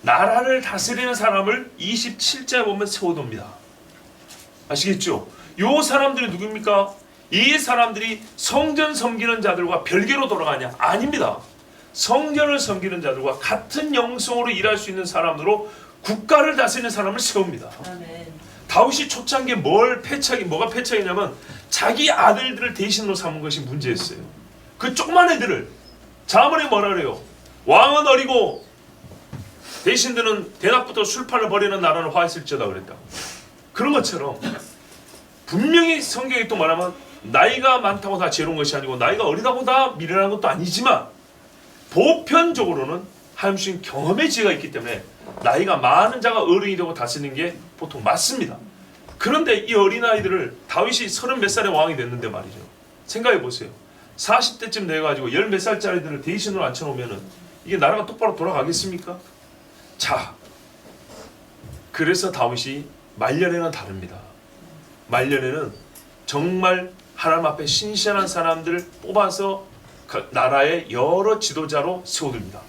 나라를 다스리는 사람을 27절에 보면 세워둡니다. 아시겠죠? 요 사람들이 누굽니까? 이 사람들이 성전 섬기는 자들과 별개로 돌아가냐? 아닙니다. 성전을 섬기는 자들과 같은 영성으로 일할 수 있는 사람으로 국가를 다스리는 사람을 세웁니다. 아멘. 다윗이 초창기에 뭐가 패착이냐면 자기 아들들을 대신으로 삼은 것이 문제였어요. 그 조그만 애들을 자문에 뭐라 그래요? 왕은 어리고 대신들은 대낮부터 술판을 벌이는 나라를 화했을지어다 그랬다고. 그런 것처럼 분명히 성경에 또 말하면 나이가 많다고 다 지혜로운 것이 아니고 나이가 어리다고 다 미련한 것도 아니지만 보편적으로는 하나님 경험의 지혜가 있기 때문에 나이가 많은 자가 어른이 되고 다스리는 게 보통 맞습니다. 그런데 이 어린아이들을 다윗이 30 몇 살의 왕이 됐는데 말이죠. 생각해 보세요. 40대쯤 돼가지고 10 몇 살짜리들을 대신으로 앉혀놓으면 이게 나라가 똑바로 돌아가겠습니까? 자, 그래서 다윗이 말년에는 다릅니다. 말년에는 정말 하나님 앞에 신실한 사람들을 뽑아서 그 나라의 여러 지도자로 세워둡니다.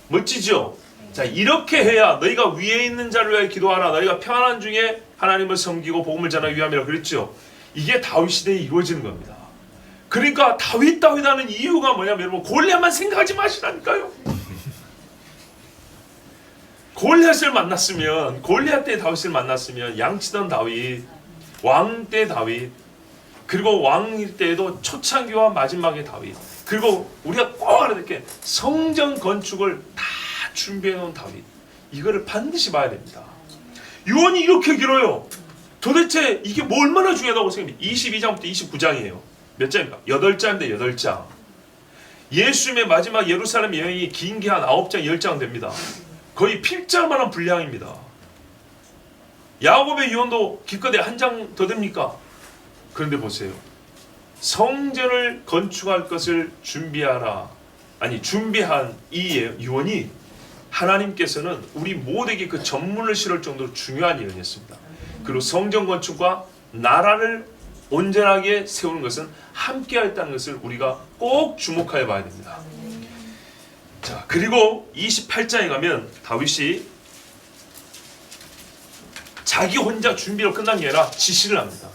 멋지죠? 자, 이렇게 해야 너희가 위에 있는 자를 위하여 기도하라. 너희가 평안한 중에 하나님을 섬기고 복음을 전하기 위함이라 그랬죠. 이게 다윗 시대에 이루어지는 겁니다. 그러니까 다윗 하는 이유가 뭐냐면 여러분 골리앗만 생각하지 마시라니까요. 골리앗 때 다윗을 만났으면 양치던 다윗, 왕 때 다윗, 그리고 왕일 때에도 초창기와 마지막에 다윗, 그리고 우리가 꼭 알아야 될 게 성전 건축을 다 준비해 놓은 다윗, 이거를 반드시 봐야 됩니다. 유언이 이렇게 길어요. 도대체 이게 뭐 얼마나 중요하다고 생각합니까? 22장부터 29장이에요. 몇 장입니까? 8장인데 8장. 예수님의 마지막 예루살렘 여행이 긴 게 한 9장, 10장 됩니다. 거의 필자만한 분량입니다. 야곱의 유언도 기껏해 한 장 더 됩니까? 그런데 보세요. 성전을 건축할 것을 준비한 이 유언이 하나님께서는 우리 모두에게 그 전문을 실을 정도로 중요한 예언이었습니다. 그리고 성전 건축과 나라를 온전하게 세우는 것은 함께 하였다는 것을 우리가 꼭 주목하여 봐야 됩니다. 자, 그리고 28장에 가면 다윗이 자기 혼자 준비로 끝난 게 아니라 지시를 합니다.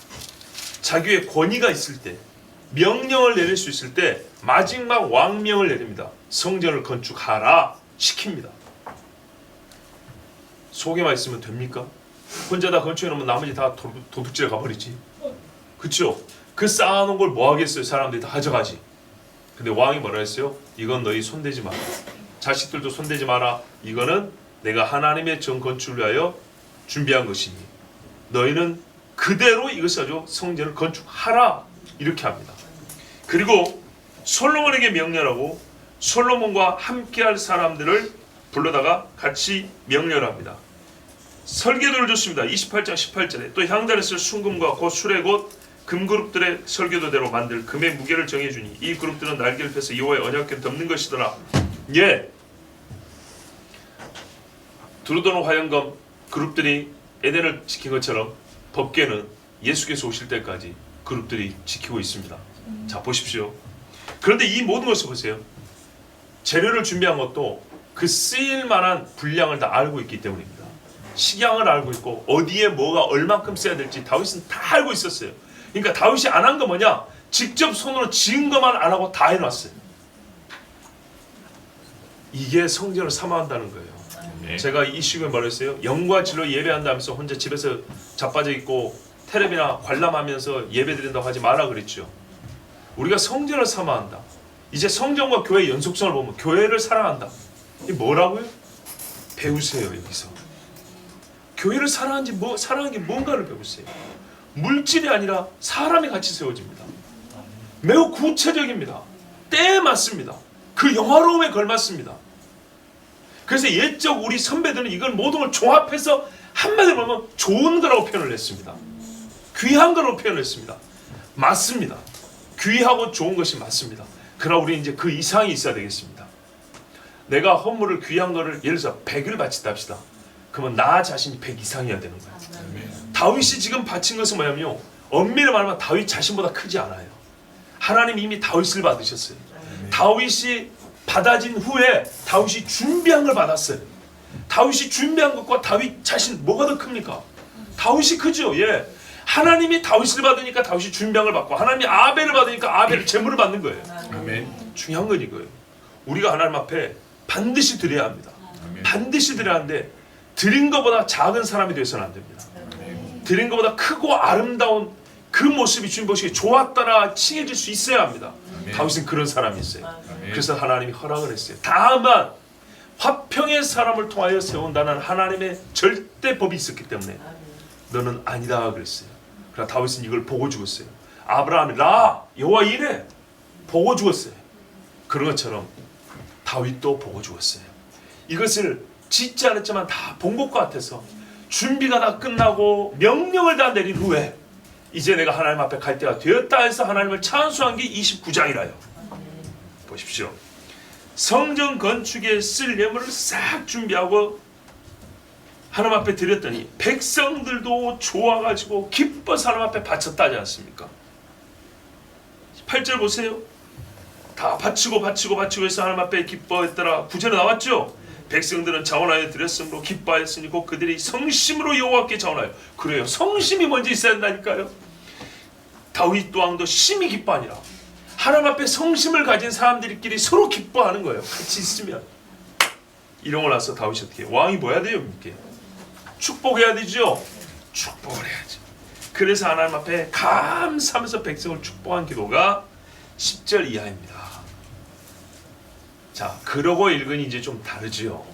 자기의 권위가 있을 때, 명령을 내릴 수 있을 때 마지막 왕명을 내립니다. 성전을 건축하라 시킵니다. 속에만 있으면 됩니까? 혼자 다 건축해 놓으면 나머지 다 도둑질에 가버리지. 그렇죠? 그 쌓아놓은 걸 뭐 하겠어요? 사람들이 다 가져가지. 근데 왕이 뭐라 했어요? 이건 너희 손대지 마라. 자식들도 손대지 마라. 이거는 내가 하나님의 정 건축을 위하여 준비한 것이니 너희는 그대로 이것을 가지고 성전을 건축하라. 이렇게 합니다. 그리고 솔로몬에게 명령하고 솔로몬과 함께할 사람들을 불러다가 같이 명령합니다. 설계도를 줬습니다. 28장 18절에 또 향단에 쓸 순금과 곧 술의 곧 금그룹들의 설계도대로 만들 금의 무게를 정해주니 이 그룹들은 날개를 펴서 여호와의 언약궤를 덮는 것이더라. 예, 두루도는 화영검 그룹들이 에덴을 지킨 것처럼 법궤는 예수께서 오실 때까지 그룹들이 지키고 있습니다. 자, 보십시오. 그런데 이 모든 것을 보세요. 재료를 준비한 것도 그 쓰일 만한 분량을 다 알고 있기 때문입니다. 식양을 알고 있고 어디에 뭐가 얼만큼 써야 될지 다윗은 다 알고 있었어요. 그러니까 다윗이 안 한 거 뭐냐? 직접 손으로 지은 것만 안 하고 다 해놨어요. 이게 성전을 사모한다는 거예요. 네. 제가 이 시국에 말했어요. 영과 진로 예배한다면서 혼자 집에서 자빠져 있고 텔레비나 관람하면서 예배드린다고 하지 마라 그랬죠. 우리가 성전을 사모한다. 이제 성전과 교회의 연속성을 보면 교회를 사랑한다. 이게 뭐라고요? 배우세요. 여기서 교회를 사랑하는 게 뭔가를 배우세요. 물질이 아니라 사람이 같이 세워집니다. 매우 구체적입니다. 때에 맞습니다. 그 영화로움에 걸맞습니다. 그래서 옛적 우리 선배들은 이걸 모든 걸 종합해서 한마디로 보면 좋은 거라고 표현을 했습니다. 귀한 걸로 표현했습니다. 맞습니다. 귀하고 좋은 것이 맞습니다. 그러나 우리는 이제 그 이상이 있어야 되겠습니다. 내가 헌물을 귀한 거를 예를 들어서 100을 바친다 합시다. 그러면 나 자신이 100 이상이어야 되는 거예요. 다윗이 지금 바친 것은 뭐냐면요, 엄밀히 말하면 다윗 자신보다 크지 않아요. 하나님 이미 다윗을 받으셨어요. 다윗이 받아진 후에 다윗이 준비한 걸 받았어요. 다윗이 준비한 것과 다윗 자신 뭐가 더 큽니까? 다윗이 크죠. 예. 하나님이 다윗을 받으니까 다윗이 준비한 걸 받고, 하나님이 아벨을 받으니까 아벨이 제물을 받는 거예요. 아멘. 중요한 건 이거예요. 우리가 하나님 앞에 반드시 드려야 합니다. 반드시 드려야 하는데 드린 것보다 작은 사람이 되어서는 안 됩니다. 드린 것보다 크고 아름다운 그 모습이 주님 보시기에 좋았다나 칭해질 수 있어야 합니다. 다윗은 그런 사람이었어요. 그래서 하나님이 허락을 했어요. 다만 화평의 사람을 통하여 세운다는 하나님의 절대 법이 있었기 때문에 너는 아니다 그랬어요. 그러나 다윗은 이걸 보고 죽었어요. 아브라함이 라 여호와 이래 보고 죽었어요. 그런 것처럼 다윗도 보고 죽었어요. 이것을 짓지 않았지만 다 본 것 같아서 준비가 다 끝나고 명령을 다 내린 후에 이제 내가 하나님 앞에 갈 때가 되었다 해서 하나님을 찬송한 게 29장이라요. 보십시오. 성전 건축에 쓸 예물을 싹 준비하고 하나님 앞에 드렸더니 백성들도 좋아가지고 기뻐서 하나님 앞에 바쳤다 하지 않습니까? 8절 보세요. 다 바치고 해서 하나님 앞에 기뻐했더라. 9절에 나왔죠. 백성들은 자원하여 드렸으므로 기뻐하였으니 곧 그들이 성심으로 여호와께 자원하여. 그래요. 성심이 먼저 있어야 한다니까요. 다윗 왕도 심히 기뻐하니라. 하나님 앞에 성심을 가진 사람들끼리 서로 기뻐하는 거예요. 같이 있으면. 이러고 나서 다윗이 어떻게 해요? 왕이 뭐 해야 돼요? 이렇게 축복해야 되죠. 축복을 해야지. 그래서 하나님 앞에 감사하면서 백성을 축복한 기도가 10절 이하입니다. 자, 그러고 읽으니 이제 좀 다르지요.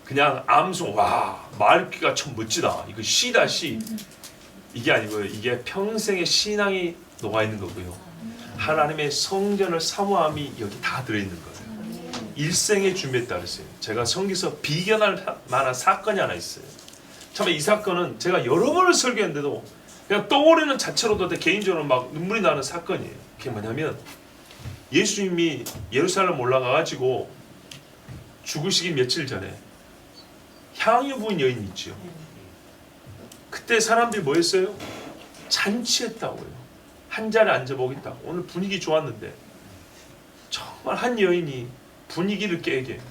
그냥 암송, 와, 말귀가 참 멋지다. 이거 시다, 시. 이게 아니고요. 이게 평생의 신앙이 녹아있는 거고요. 하나님의 성전을 사모함이 여기 다 들어있는 거예요. 일생에 준비했다 그랬어요. 제가 성경에서 비견할 만한 사건이 하나 있어요. 참 이 사건은 제가 여러 번을 설교했는데도 그냥 떠오르는 자체로도 개인적으로 막 눈물이 나는 사건이에요. 그게 뭐냐면 예수님이 예루살렘 올라가가지고 죽으시기 며칠 전에 향유 부은 여인 있죠. 그때 사람들이 뭐 했어요? 잔치했다고요. 한 자리에 앉아보겠다. 오늘 분위기 좋았는데 정말 한 여인이 분위기를 깨게,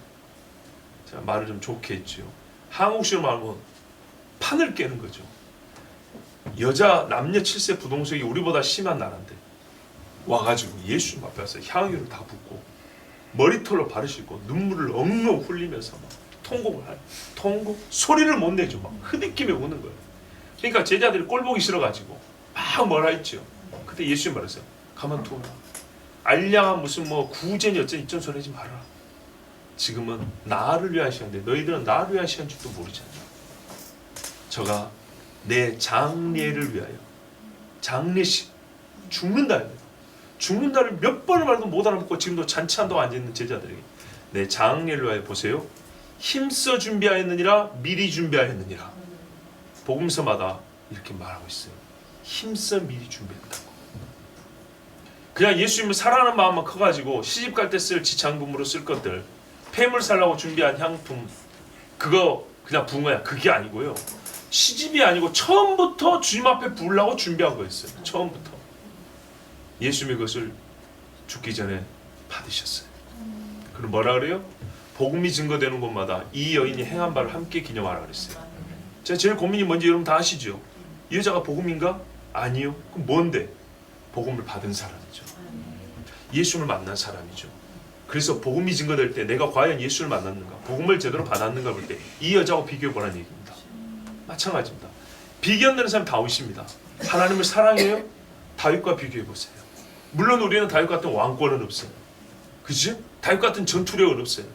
제가 말을 좀 좋게 했죠. 한국식으로 말하면 판을 깨는 거죠. 여자 남녀 7세 부동석이 우리보다 심한 나라인데 와가지고 예수님 앞에 와서 향유를 다 붓고 머리털로 바르시고 눈물을 엉엉 흘리면서 막 통곡 소리를 못 내죠. 막 흐느끼며 우는 거예요. 그러니까 제자들이 꼴 보기 싫어가지고 막 뭐라 했죠. 그때 예수님 말했어요. 가만두어라. 알량한 무슨 뭐 구제니 어쩌니 이런 소리 하지 말아라. 지금은 나를 위한 시간인데 너희들은 나를 위한 시간 줄도 모르잖아. 저가 내 장례를 위하여, 장례식, 죽는다를 몇 번을 말해도 못 알아듣고 지금도 잔치한다고 앉아있는 제자들에게 내 장례를 위하여 보세요. 힘써 준비하였느니라 미리 준비하였느니라. 복음서마다 이렇게 말하고 있어요. 힘써 미리 준비했다고. 그냥 예수님을 사랑하는 마음만 커가지고 시집 갈 때 쓸 지창금으로 쓸 것들, 폐물 살라고 준비한 향품, 그거 그냥 부은 거야. 그게 아니고요. 시집이 아니고 처음부터 주님 앞에 부으려고 준비한 거였어요. 처음부터. 예수님이 그것을 죽기 전에 받으셨어요. 그럼 뭐라 그래요? 복음이 증거되는 곳마다 이 여인이 행한 바를 함께 기념하라 그랬어요. 제가 제일 고민이 뭔지 여러분 다 아시죠? 이 여자가 복음인가? 아니요. 그럼 뭔데? 복음을 받은 사람이죠. 예수를 만난 사람이죠. 그래서 복음이 증거될 때 내가 과연 예수를 만났는가, 복음을 제대로 받았는가 볼 때 이 여자하고 비교해보라는 얘기입니다. 마찬가지입니다. 비견되는 사람이 다윗입니다. 하나님을 사랑해요? 다윗과 비교해보세요. 물론 우리는 다윗 같은 왕권은 없어요. 그죠? 다윗 같은 전투력은 없어요.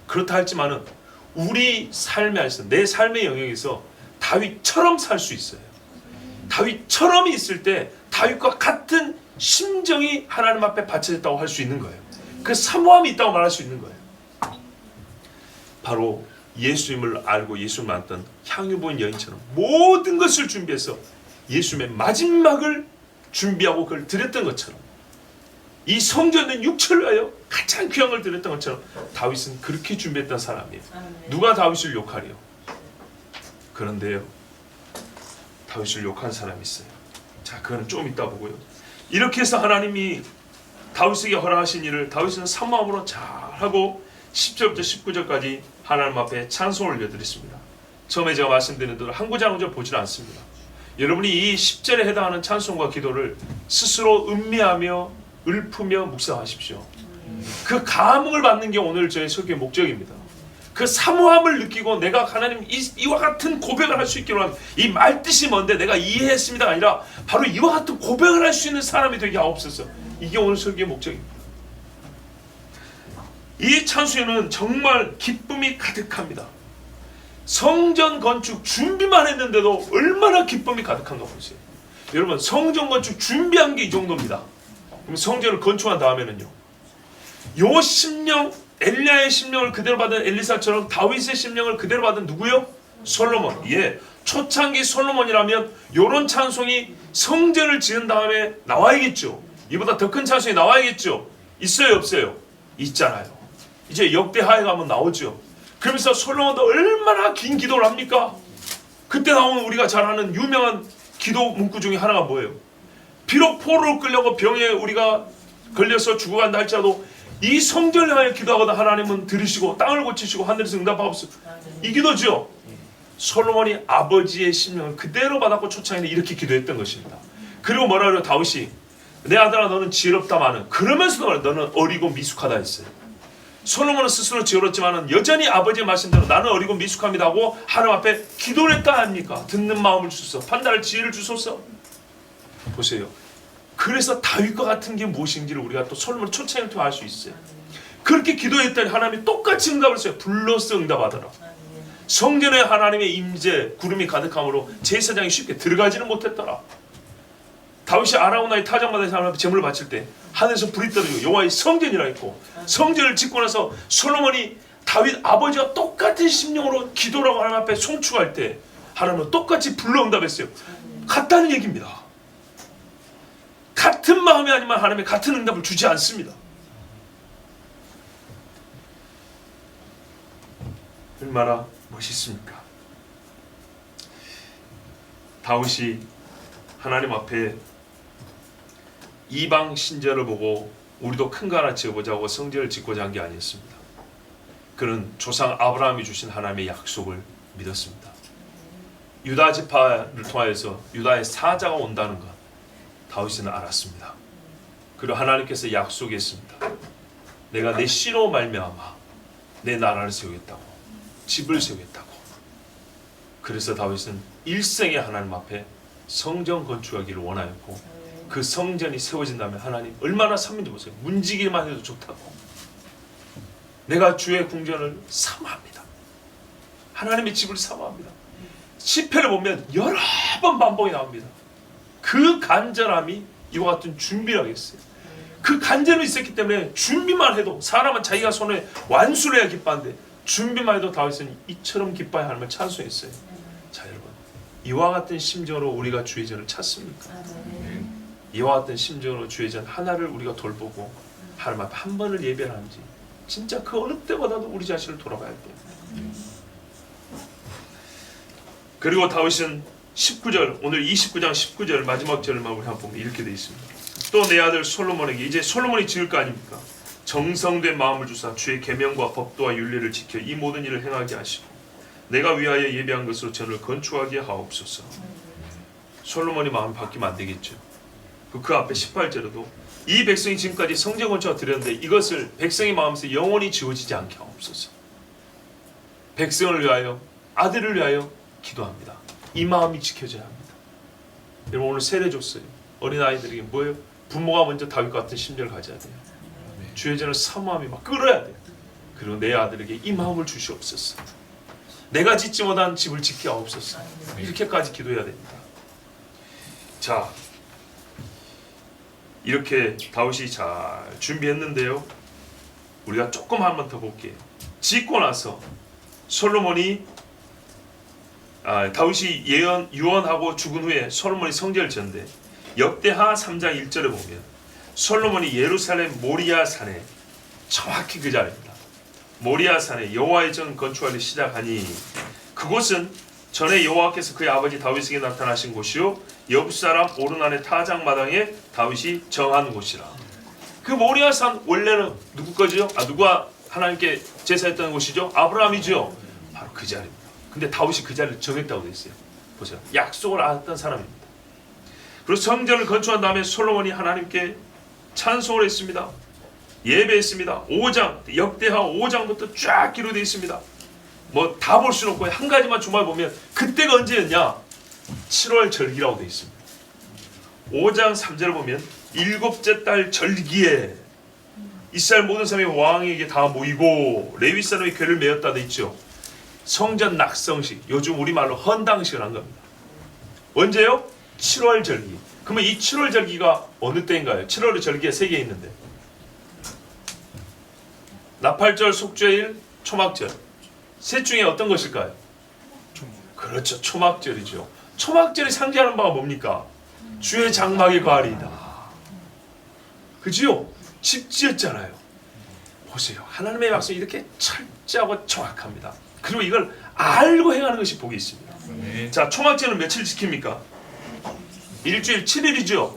그렇다 할지만은 우리 삶에 있어, 내 삶의 영역에서 다윗처럼 살 수 있어요. 다윗처럼 있을 때 다윗과 같은 심정이 하나님 앞에 바쳐졌다고 할 수 있는 거예요. 그 사모함이 있다고 말할 수 있는 거예요. 바로 예수님을 알고 예수를 만났던 향유 부은 여인처럼 모든 것을 준비해서 예수님의 마지막을 준비하고 그걸 드렸던 것처럼, 이 성전된 육체를 위하여 가장 귀한 걸 드렸던 것처럼 다윗은 그렇게 준비했던 사람이에요. 누가 다윗을 욕하리요? 그런데요, 다윗을 욕한 사람이 있어요. 자, 그거는 좀 이따 보고요. 이렇게 해서 하나님이 다윗에게 허락하신 일을 다윗은 산마음으로 잘하고 10절부터 19절까지 하나님 앞에 찬송을 올려드렸습니다. 처음에 제가 말씀드린 대로 한 구절 한 구절 보질 않습니다. 여러분이 이 10절에 해당하는 찬송과 기도를 스스로 음미하며 읊으며 묵상하십시오. 그 감흥을 받는 게 오늘 저의 설교의 목적입니다. 그 사모함을 느끼고 내가 하나님 이와 같은 고백을 할 수 있기로 한 이 말뜻이 뭔데 내가 이해했습니다가 아니라 바로 이와 같은 고백을 할 수 있는 사람이 되게 하옵소서. 이게 오늘 설교의 목적입니다. 이 찬수에는 정말 기쁨이 가득합니다. 성전 건축 준비만 했는데도 얼마나 기쁨이 가득한가 보세요. 여러분, 성전 건축 준비한 게 이 정도입니다. 그럼 성전을 건축한 다음에는요, 요 심령, 엘리야의 심령을 그대로 받은 엘리사처럼 다윗의 심령을 그대로 받은 누구요? 솔로몬. 예, 초창기 솔로몬이라면 요런 찬송이 성전을 지은 다음에 나와야겠죠. 이보다 더 큰 찬송이 나와야겠죠. 있어요, 없어요? 있잖아요. 이제 역대하에 가면 나오죠. 그러면서 솔로몬도 얼마나 긴 기도를 합니까? 그때 나오는 우리가 잘 아는 유명한 기도 문구 중에 하나가 뭐예요? 비록 포로로 끌려고 병에 우리가 걸려서 죽어간다 할지라도 이 성전을 향해 기도하거든 하나님은 들으시고 땅을 고치시고 하늘에서 응답하옵소서. 이 기도죠. 솔로몬이 아버지의 심령을 그대로 받았고 초창기에 이렇게 기도했던 것입니다. 그리고 뭐라 그래요? 다윗이 내 아들아 너는 지혜롭다마는, 그러면서도 너는 어리고 미숙하다 했어요. 솔로몬은 스스로 지혜롭지만은 여전히 아버지의 말씀대로 나는 어리고 미숙합니다 하고 하나님 앞에 기도를 했다 아닙니까? 듣는 마음을 주소서, 판단할 지혜를 주소서. 보세요. 그래서 다윗과 같은 게 무엇인지를 우리가 또 솔로몬 초창기를 통해 알 수 있어요. 그렇게 기도했더니 하나님이 똑같이 응답을 했어요. 불러서 응답하더라. 성전에 하나님의 임재 구름이 가득함으로 제사장이 쉽게 들어가지는 못했더라. 다윗이 아라우나의 타작마다 하나님 앞에 제물을 바칠 때 하늘에서 불이 떨어지고 여호와의 성전이라 했고, 성전을 짓고 나서 솔로몬이 다윗 아버지와 똑같은 심령으로 기도라고 하나님 앞에 송축할 때 하나님은 똑같이 불러 응답했어요. 같다는 얘기입니다. 같은 마음이 아니면 하나님의 같은 응답을 주지 않습니다. 얼마나 멋있습니까? 다윗이 하나님 앞에 이방 신전을 보고 우리도 큰 거 하나 지어보자고 성전을 짓고자 한 게 아니었습니다. 그는 조상 아브라함이 주신 하나님의 약속을 믿었습니다. 유다 지파를 통하여서 유다의 사자가 온다는 것 다윗은 알았습니다. 그리고 하나님께서 약속했습니다. 내가 내 씨로 말미암아 내 나라를 세우겠다고, 집을 세우겠다고. 그래서 다윗은 일생에 하나님 앞에 성전 건축하기를 원하였고, 그 성전이 세워진다면 하나님 얼마나 삽인지 보세요. 문지기만 해도 좋다고. 내가 주의 궁전을 사모합니다. 하나님의 집을 사모합니다. 시편을 보면 여러 번 반복이 나옵니다. 그 간절함이 이와 같은 준비라고 했어요. 그 간절함이 있었기 때문에 준비만 해도, 사람은 자기가 손에 완수를 해야 기뻐하는데 준비만 해도 다윗은 이처럼 기뻐해 하나님을 찬송했어요. 자, 여러분, 이와 같은 심정으로 우리가 주의 전을 찾습니까? 이와 같은 심정으로 주의 전 하나를 우리가 돌보고 하나님 앞에 한 번을 예배하는지 진짜 그 어느 때보다도 우리 자신을 돌아봐야 돼요. 그리고 다윗은 19절, 오늘 29장 19절 마지막 절만 우리 한번 보면 이렇게 되어 있습니다. 또 내 아들 솔로몬에게, 이제 솔로몬이 지을 거 아닙니까? 정성된 마음을 주사 주의 계명과 법도와 윤례를 지켜 이 모든 일을 행하게 하시고 내가 위하여 예배한 것으로 전을 건축하게 하옵소서. 솔로몬이 마음이 바뀌면 안 되겠죠. 그 앞에 18절에도 이 백성이 지금까지 성전 건축을 드렸는데 이것을 백성의 마음에서 영원히 지워지지 않게 하옵소서. 백성을 위하여, 아들을 위하여 기도합니다. 이 마음이 지켜져야 합니다. 여러분, 오늘 세례 줬어요. 어린아이들에게 뭐예요? 부모가 먼저 다윗과 같은 심정을 가져야 돼요. 주의 전을 사모함이 막 끌어야 돼요. 그리고 내 아들에게 이 마음을 주시옵소서. 내가 짓지 못한 집을 짓게 하옵소서. 이렇게까지 기도해야 됩니다. 자, 이렇게 다윗이 잘 준비했는데요, 우리가 조금 한 번 더 볼게요. 짓고 나서 솔로몬이 다윗이 유언하고 죽은 후에 솔로몬이 성전을 지었는데 역대하 3장 1절에 보면 솔로몬이 예루살렘 모리아 산에 정확히 그 자리입니다. 모리아 산에 여호와의 전 건축하기 시작하니 그곳은 전에 여호와께서 그의 아버지 다윗에게 나타나신 곳이요 여부스 사람 오르난의 타작 마당에 다윗이 정한 곳이라. 그 모리아 산 원래는 누구 거죠? 누가 하나님께 제사했던 곳이죠? 아브라함이죠. 바로 그 자리입니다. 근데 다윗이 그 자리를 정했다고 되어 있어요. 보세요. 약속을 알았던 사람입니다. 그리고 성전을 건축한 다음에 솔로몬이 하나님께 찬송을 했습니다. 예배했습니다. 5장 역대하 5장부터 쫙 기록되어 있습니다. 뭐 다 볼 수는 없고 한 가지만 주말 보면 그때가 언제였냐? 7월 절기라고 되어 있습니다. 5장 3절을 보면 일곱째 달 절기에 이스라엘 모든 사람이 왕에게 다 모이고 레위 사람이 궤를 메었다 되어 있죠. 성전 낙성식, 요즘 우리말로 헌당식을 한 겁니다. 언제요? 7월 절기. 그러면 이 7월 절기가 어느 때인가요? 7월의 절기가 3개 있는데 나팔절, 속죄일, 초막절. 셋 중에 어떤 것일까요? 그렇죠. 초막절이죠. 초막절이 상징하는 바가 뭡니까? 주의 장막의 과일이다. 그지요? 집 지었잖아요. 보세요. 하나님의 약속이 이렇게 철저하고 정확합니다. 그리고 이걸 알고 행하는 것이 복이 있습니다. 네. 자, 초막절은 며칠 지킵니까? 일주일 7일이죠.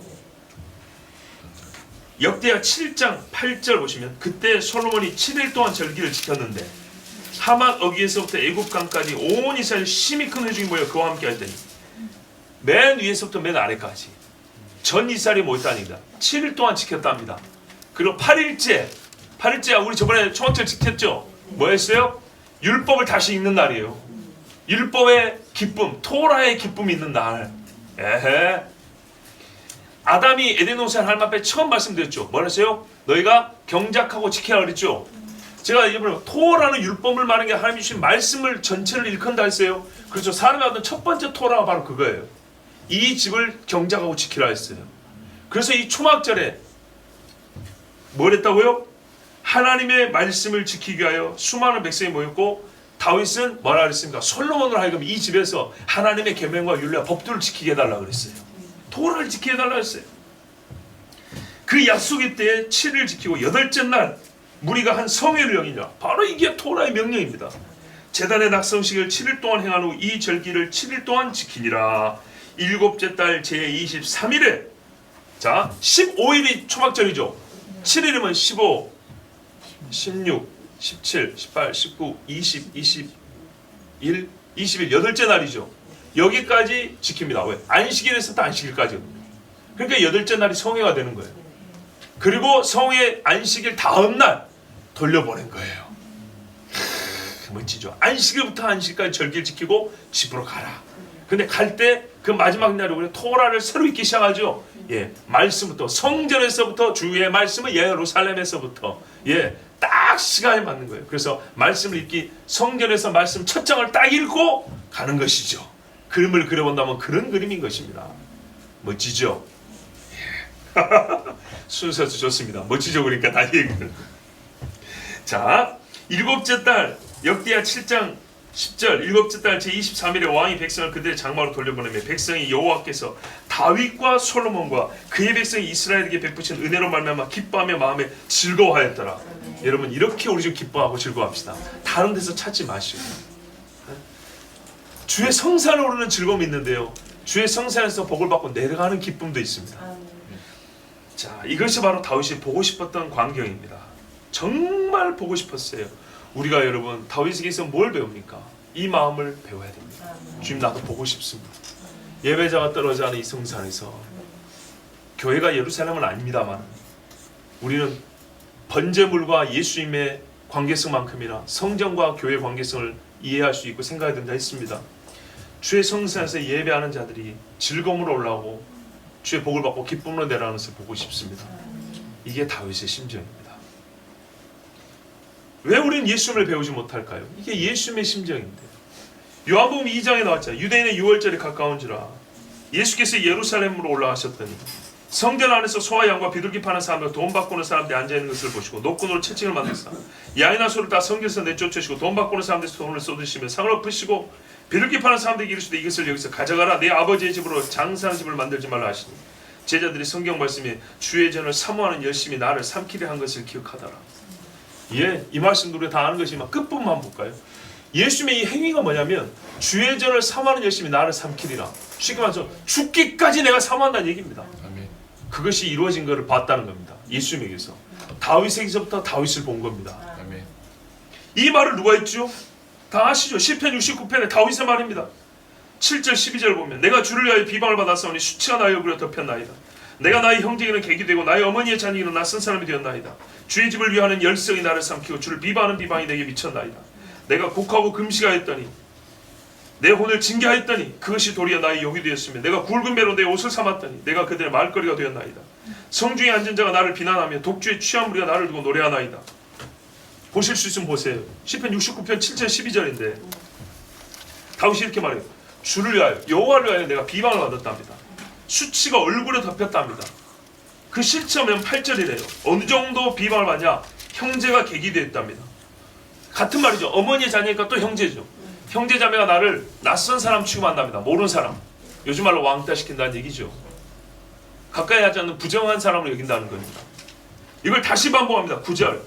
역대하 7장 8절 보시면 그때 솔로몬이 7일 동안 절기를 지켰는데 하맛 어귀에서부터 애굽강까지 온 이스라엘 심히 큰 회중이 모여 그와 함께 할 때니 맨 위에서부터 맨 아래까지 전 이스라엘이 모였다니까 7일 동안 지켰답니다. 그리고 8일째 우리 저번에 초막절 지켰죠? 뭐였어요? 율법을 다시 읽는 날이에요. 율법의 기쁨, 토라의 기쁨이 있는 날. 에헤. 아담이 에덴 동산 하나님 앞에 처음 말씀드렸죠. 뭐랬어요? 너희가 경작하고 지켜라 그랬죠. 제가 이번에 토라는 율법을 말하는 게 하나님이 주신 말씀을 전체를 일컫는다 했어요. 그렇죠. 사람이 하던 첫 번째 토라가 바로 그거예요. 이 집을 경작하고 지키라 했어요. 그래서 이 초막절에 뭘 했다고요? 하나님의 말씀을 지키기 위하여 수많은 백성이 모였고 다윗은 뭐라 그랬습니까? 솔로몬으로 하여금 이 집에서 하나님의 계명과 율례와 법도를 지키게 해달라고 그랬어요. 토라를 지키게 해달라고 했어요. 그 약속의 때에 7일 지키고 8째 날 무리가 한 성회를 여기냐. 바로 이게 토라의 명령입니다. 제단의 낙성식을 7일 동안 행한 후 이 절기를 7일 동안 지키니라. 일곱째 달 제23일에 자 15일이 초막절이죠. 7일이면 15, 16, 17, 18, 19, 20, 21, 20일 8째 날이죠. 여기까지 지킵니다. 왜? 안식일에서부터 안식일까지거든요. 그러니까 8째 날이 성회가 되는 거예요. 그리고 성회 안식일 다음 날 돌려보낸 거예요. 멋지죠. 안식일부터 안식일까지 절기를 지키고 집으로 가라. 근데 갈 때 그 마지막 날에 토라를 새로 읽기 시작하죠. 예, 말씀부터 성전에서부터 주의 말씀은 예루살렘에서부터 딱 시간에 맞는 거예요. 그래서 말씀을 읽기 성전에서 말씀 첫 장을 딱 읽고 가는 것이죠. 그림을 그려본다면 그런 그림인 것입니다. 멋지죠? 예. 순서도 좋습니다. 멋지죠? 그러니까 다 얘기를. 자, 일곱째 달 역대하 7장 10절 일곱째 달 제23일에 왕이 백성을 그들의 장막으로 돌려보내며 백성이 여호와께서 다윗과 솔로몬과 그의 백성이 이스라엘에게 베푸신 은혜로 말미암아 기뻐하며 마음에 즐거워하였더라. 여러분 이렇게 우리 좀 기뻐하고 즐거워합시다. 다른 데서 찾지 마시고. 주의 성산을 오르는 즐거움이 있는데요. 주의 성산에서 복을 받고 내려가는 기쁨도 있습니다. 자, 이것이 바로 다윗이 보고 싶었던 광경입니다. 정말 보고 싶었어요. 우리가 여러분 다윗에게서 뭘 배웁니까? 이 마음을 배워야 됩니다. 주님 나도 보고 싶습니다. 예배자가 떨어져 하는 이 성산에서 교회가 예루살렘은 아닙니다만 우리는 번제물과 예수님의 관계성만큼이나 성전과 교회의 관계성을 이해할 수 있고 생각해야 된다 했습니다. 주의 성산에서 예배하는 자들이 즐거움으로 올라오고 주의 복을 받고 기쁨으로 내려가는 것을 보고 싶습니다. 이게 다윗의 심정입니다. 왜 우리는 예수님을 배우지 못할까요? 이게 예수님의 심정인데 요한복음 2장에 나왔잖아요. 유대인의 유월절이 가까운지라 예수께서 예루살렘으로 올라가셨더니 성전 안에서 소와 양과 비둘기 파는 사람들, 돈 바꾸는 사람들이 앉아있는 것을 보시고 노끈으로 채찍을 만드사 양이나 소를 다 성전에서 내쫓으시고 돈 바꾸는 사람들에서 돈을 쏟으시며 상을 엎으시고 비둘기 파는 사람들에게 이르시되 이것을 여기서 가져가라. 내 아버지의 집으로 장사하는 집을 만들지 말라 하시니 제자들이 성경 말씀에 주의 전을 사모하는 열심히 나를 삼키려 한 것을 기억하더라. 예, 이 말씀도 우리가 다 아는 것이지만 끝부분만 볼까요? 예수님의 이 행위가 뭐냐면 주의 전을 사모하는 열심히 나를 삼키리라. 쉽게 말해서 죽기까지 내가 사모한다는 얘기입니다. 아멘. 그것이 이루어진 것을 봤다는 겁니다. 예수님에게서 다윗에게서부터 다윗을 본 겁니다. 아멘. 이 말을 누가 했죠? 다 아시죠? 시편 69편의 다윗의 말입니다. 7절 12절 보면 내가 주를 위하여 비방을 받았사오니 수치가 나의 얼굴에 덮였나이다. 내가 나의 형제에게는 객이 되고 나의 어머니의 자녀에게는 낯선 사람이 되었나이다. 주의 집을 위하는 열성이 나를 삼키고 주를 비방하는 비방이 내게 미쳤나이다. 내가 곡하고 금식하였더니 내 혼을 징계하였더니 그것이 도리어 나의 욕이 되었으며 내가 굵은 배로 내 옷을 삼았더니 내가 그들의 말거리가 되었나이다. 성중에 앉은 자가 나를 비난하며 독주의 취한 무리가 나를 두고 노래하나이다. 보실 수 있으면 보세요. 시편 69편 7절 12절인데 다윗이 이렇게 말해요. 주를 위하여 여호와를 위하여 내가 비방을 받았답니다. 수치가 얼굴에 덮였답니다. 그 실체는 8절이래요. 어느 정도 비방을 받냐? 형제가 객이 되었답니다. 같은 말이죠. 어머니의 자녀니까 또 형제죠. 형제 자매가 나를 낯선 사람 취급한답니다. 모르는 사람. 요즘 말로 왕따시킨다는 얘기죠. 가까이 하지 않는 부정한 사람으로 여긴다는 겁니다. 이걸 다시 반복합니다. 9절.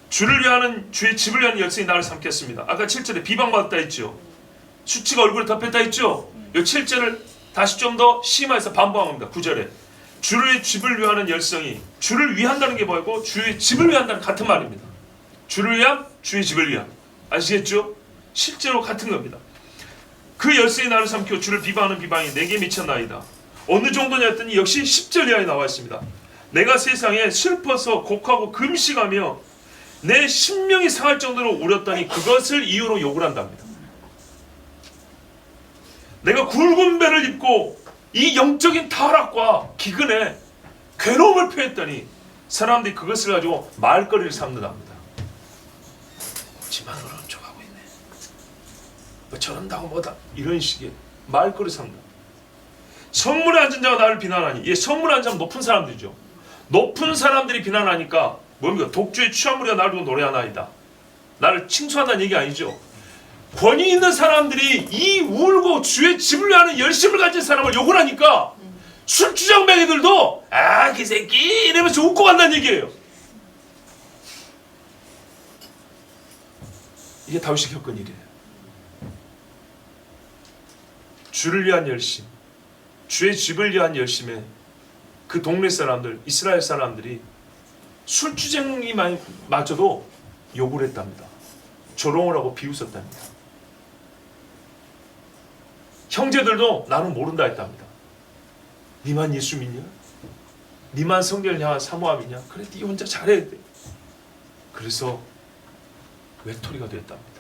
주를 위하는 주의 집을 위한 열성이 나를 삼켰습니다. 아까 7절에 비방받았다 했죠. 수치가 얼굴에 덮였다 했죠. 이 7절을 다시 좀 더 심화해서 반복합니다. 9절에 주의 집을 위하는 열성이 주를 위한다는 게 뭐고 주의 집을 위한다는 같은 말입니다. 주를 위함, 주의 집을 위함. 아시겠죠? 실제로 같은 겁니다. 그 열성이 나를 삼켜 주를 비방하는 비방이 내게 미쳤나이다. 어느 정도냐 했더니 역시 10절 이하에 나와 있습니다. 내가 세상에 슬퍼서 곡하고 금식하며 내 심령이 상할 정도로 울었더니 그것을 이유로 욕을 한답니다. 내가 굵은 배를 입고 이 영적인 타락과 기근에 괴로움을 표했더니 사람들이 그것을 가지고 말거리를 삼는답니다. 지만으로 훔쳐가고 있네. 뭐 저런다고 뭐다. 이런 식의 말거리 삼는다. 성문에 앉은 자가 나를 비난하니 예, 성문에 앉으면 높은 사람들이죠. 높은 사람들이 비난하니까 뭡니까? 독주의 취한 무리가 나를 두고 노래하나이다. 나를 칭송한다는 얘기 아니죠. 권위 있는 사람들이 이 울고 주의 집을 위하는 열심을 가진 사람을 욕을 하니까 술주정뱅이들도 아, 그 새끼 이러면서 웃고 간다는 얘기예요. 이게 다윗이 겪은 일이에요. 주를 위한 열심, 주의 집을 위한 열심에 그 동네 사람들, 이스라엘 사람들이 술주쟁이마저도 욕을 했답니다. 조롱을 하고 비웃었답니다. 형제들도 나는 모른다 했답니다. 니만 예수 믿냐? 니만 성경을 향한 사모함이냐? 그래, 니 혼자 잘해야 돼. 그래서 외톨이가 됐답니다.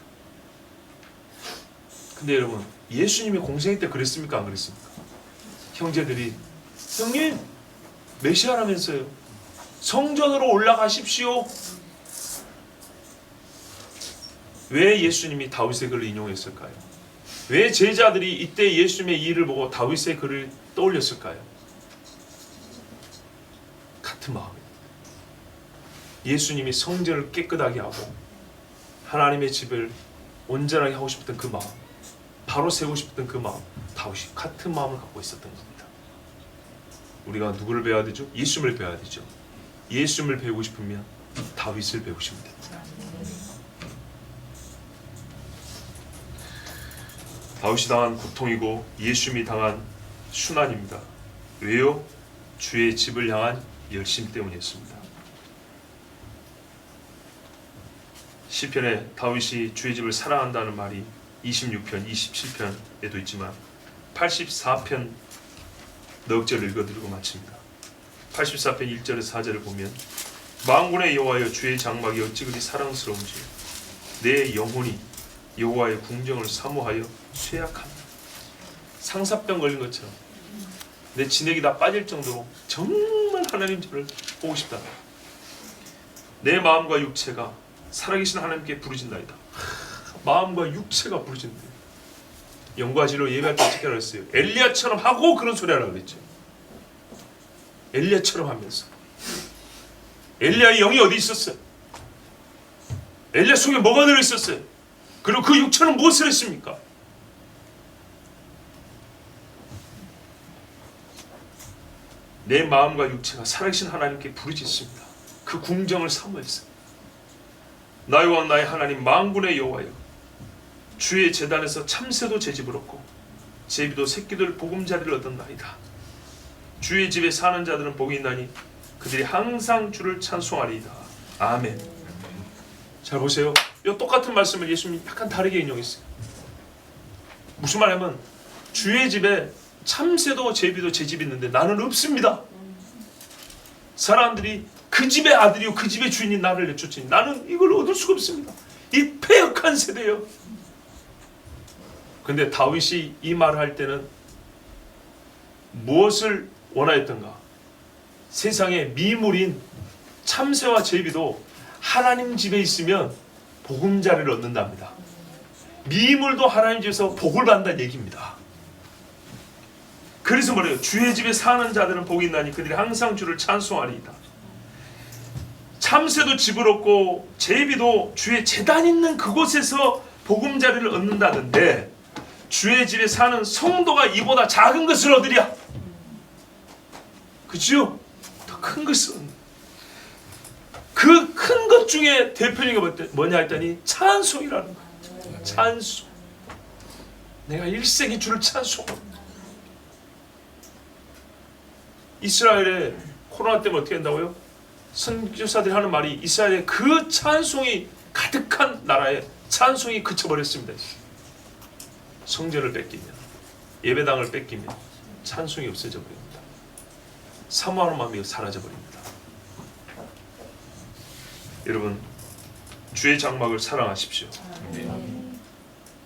근데 여러분, 예수님이 공생애 때 그랬습니까? 안 그랬습니까? 형제들이 형님 메시아라면서요. 성전으로 올라가십시오. 왜 예수님이 다윗의 글을 인용했을까요? 왜 제자들이 이때 예수님의 일을 보고 다윗의 글을 떠올렸을까요? 같은 마음입니다. 예수님이 성전을 깨끗하게 하고 하나님의 집을 온전하게 하고 싶었던 그 마음, 바로 세우고 싶었던 그 마음, 다윗이 같은 마음을 갖고 있었던 겁니다. 우리가 누구를 배워야 되죠? 예수님을 배워야 되죠. 예수님을 배우고 싶으면 다윗을 배우시면 됩니다. 다윗이 당한 고통이고 예수님이 당한 순환입니다. 왜요? 주의 집을 향한 열심 때문이었습니다. 시편에 다윗이 주의 집을 사랑한다는 말이 26편, 27편에도 있지만 84편 넉 절을 읽어드리고 마칩니다. 84편 1절에서 4절을 보면 만군의 여호와여 주의 장막이 어찌 그리 사랑스러운지 내 영혼이 여호와의 궁정을 사모하여 쇠약하다. 상사병 걸린 것처럼 내 진액이 다 빠질 정도로 정말 하나님 집을 보고 싶다. 내 마음과 육체가 살아계신 하나님께 부르짖나이다. 마음과 육체가 부르짖는데 영과 진리로 예배할 때 어떻게 하라 했어요? 엘리야처럼 하고 그런 소리 하라고 그랬죠. 엘리야처럼 하면서. 엘리야의 영이 어디 있었어요? 엘리야 속에 뭐가 들어있었어요? 그리고 그 육체는 무엇을 했습니까? 내 마음과 육체가 살아계신 하나님께 부르짖습니다. 그 궁정을 사모했어요. 나의 왕 나의 하나님 만군의 여호와여, 주의 제단에서 참새도 제 집을 얻고 제비도 새끼들 보금자리를 얻었나이다. 주의 집에 사는 자들은 복이 있나니 그들이 항상 주를 찬송하리이다. 아멘. 잘 보세요. 이 똑같은 말씀을 예수님이 약간 다르게 인용했어요. 무슨 말이냐면 주의 집에 참새도 제비도 제 집이 있는데 나는 없습니다. 사람들이 그 집의 아들이요 그 집의 주인이 나를 내쫓으니 나는 이걸 얻을 수가 없습니다. 이 패역한 세대요. 근데 다윗이 이 말을 할 때는 무엇을 원하였던가? 세상에 미물인 참새와 제비도 하나님 집에 있으면 보금자리를 얻는답니다. 미물도 하나님 집에서 복을 받는다는 얘기입니다. 그래서 뭐래요? 주의 집에 사는 자들은 복이 있나니 그들이 항상 주를 찬송하리이다. 참새도 집을 얻고 제비도 주의 제단 있는 그곳에서 보금자리를 얻는다던데 주의 집에 사는 성도가 이보다 작은 것을 얻으랴. 그죠? 더 큰 것을 얻는. 그 큰 것 중에 대표적인 게 뭐냐 했더니 찬송이라는 거예요. 찬송. 내가 일생이 주를 찬송합니다. 이스라엘에 코로나 때문에 어떻게 한다고요? 선교사들이 하는 말이 이스라엘의 그 찬송이 가득한 나라에 찬송이 그쳐버렸습니다. 성전을 뺏기면, 예배당을 뺏기면 찬송이 없어져 버립니다. 사모하는 마음이 사라져 버립니다. 여러분, 주의 장막을 사랑하십시오.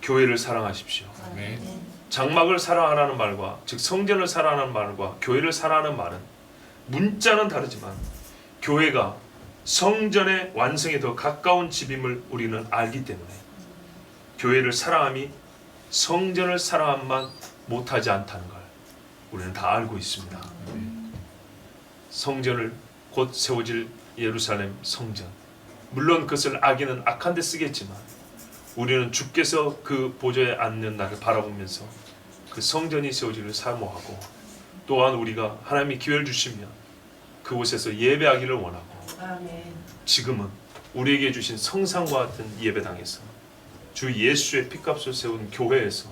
교회를 사랑하십시오. 장막을 사랑하라는 말과 즉 성전을 사랑하는 말과 교회를 사랑하는 말은 문자는 다르지만 교회가 성전의 완성에 더 가까운 집임을 우리는 알기 때문에 교회를 사랑함이 성전을 사랑함만 못하지 않다는 걸 우리는 다 알고 있습니다. 성전을 곧 세워질 예루살렘 성전, 물론 그것을 악인은 악한 데 쓰겠지만 우리는 주께서 그 보좌에 앉는 날을 바라보면서 그 성전이 세워지기를 사모하고 또한 우리가 하나님이 기회를 주시면 그곳에서 예배하기를 원하고 지금은 우리에게 주신 성상과 같은 예배당에서 주 예수의 피값을 세운 교회에서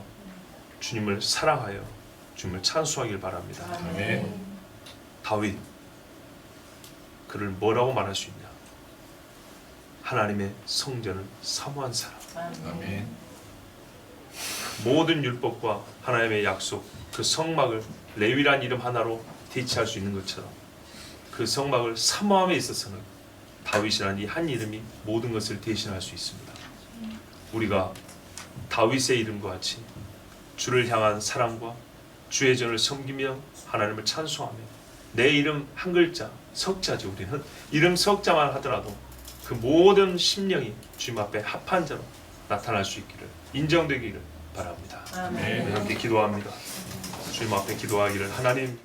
주님을 사랑하여 주님을 찬송하길 바랍니다. 다윗, 그를 뭐라고 말할 수 있냐? 하나님의 성전을 사모한 사람. 아멘. 모든 율법과 하나님의 약속, 그 성막을 레위란 이름 하나로 대체할 수 있는 것처럼 그 성막을 사모함에 있어서는 다윗이라는 이 한 이름이 모든 것을 대신할 수 있습니다. 우리가 다윗의 이름과 같이 주를 향한 사랑과 주의 전을 섬기며 하나님을 찬송하며 내 이름 한 글자 석자죠. 우리는 이름 석자만 하더라도 그 모든 심령이 주님 앞에 합한 자로 나타날 수 있기를, 인정되기를 바랍니다. 아멘. 함께 기도합니다. 주님 앞에 기도하기를, 하나님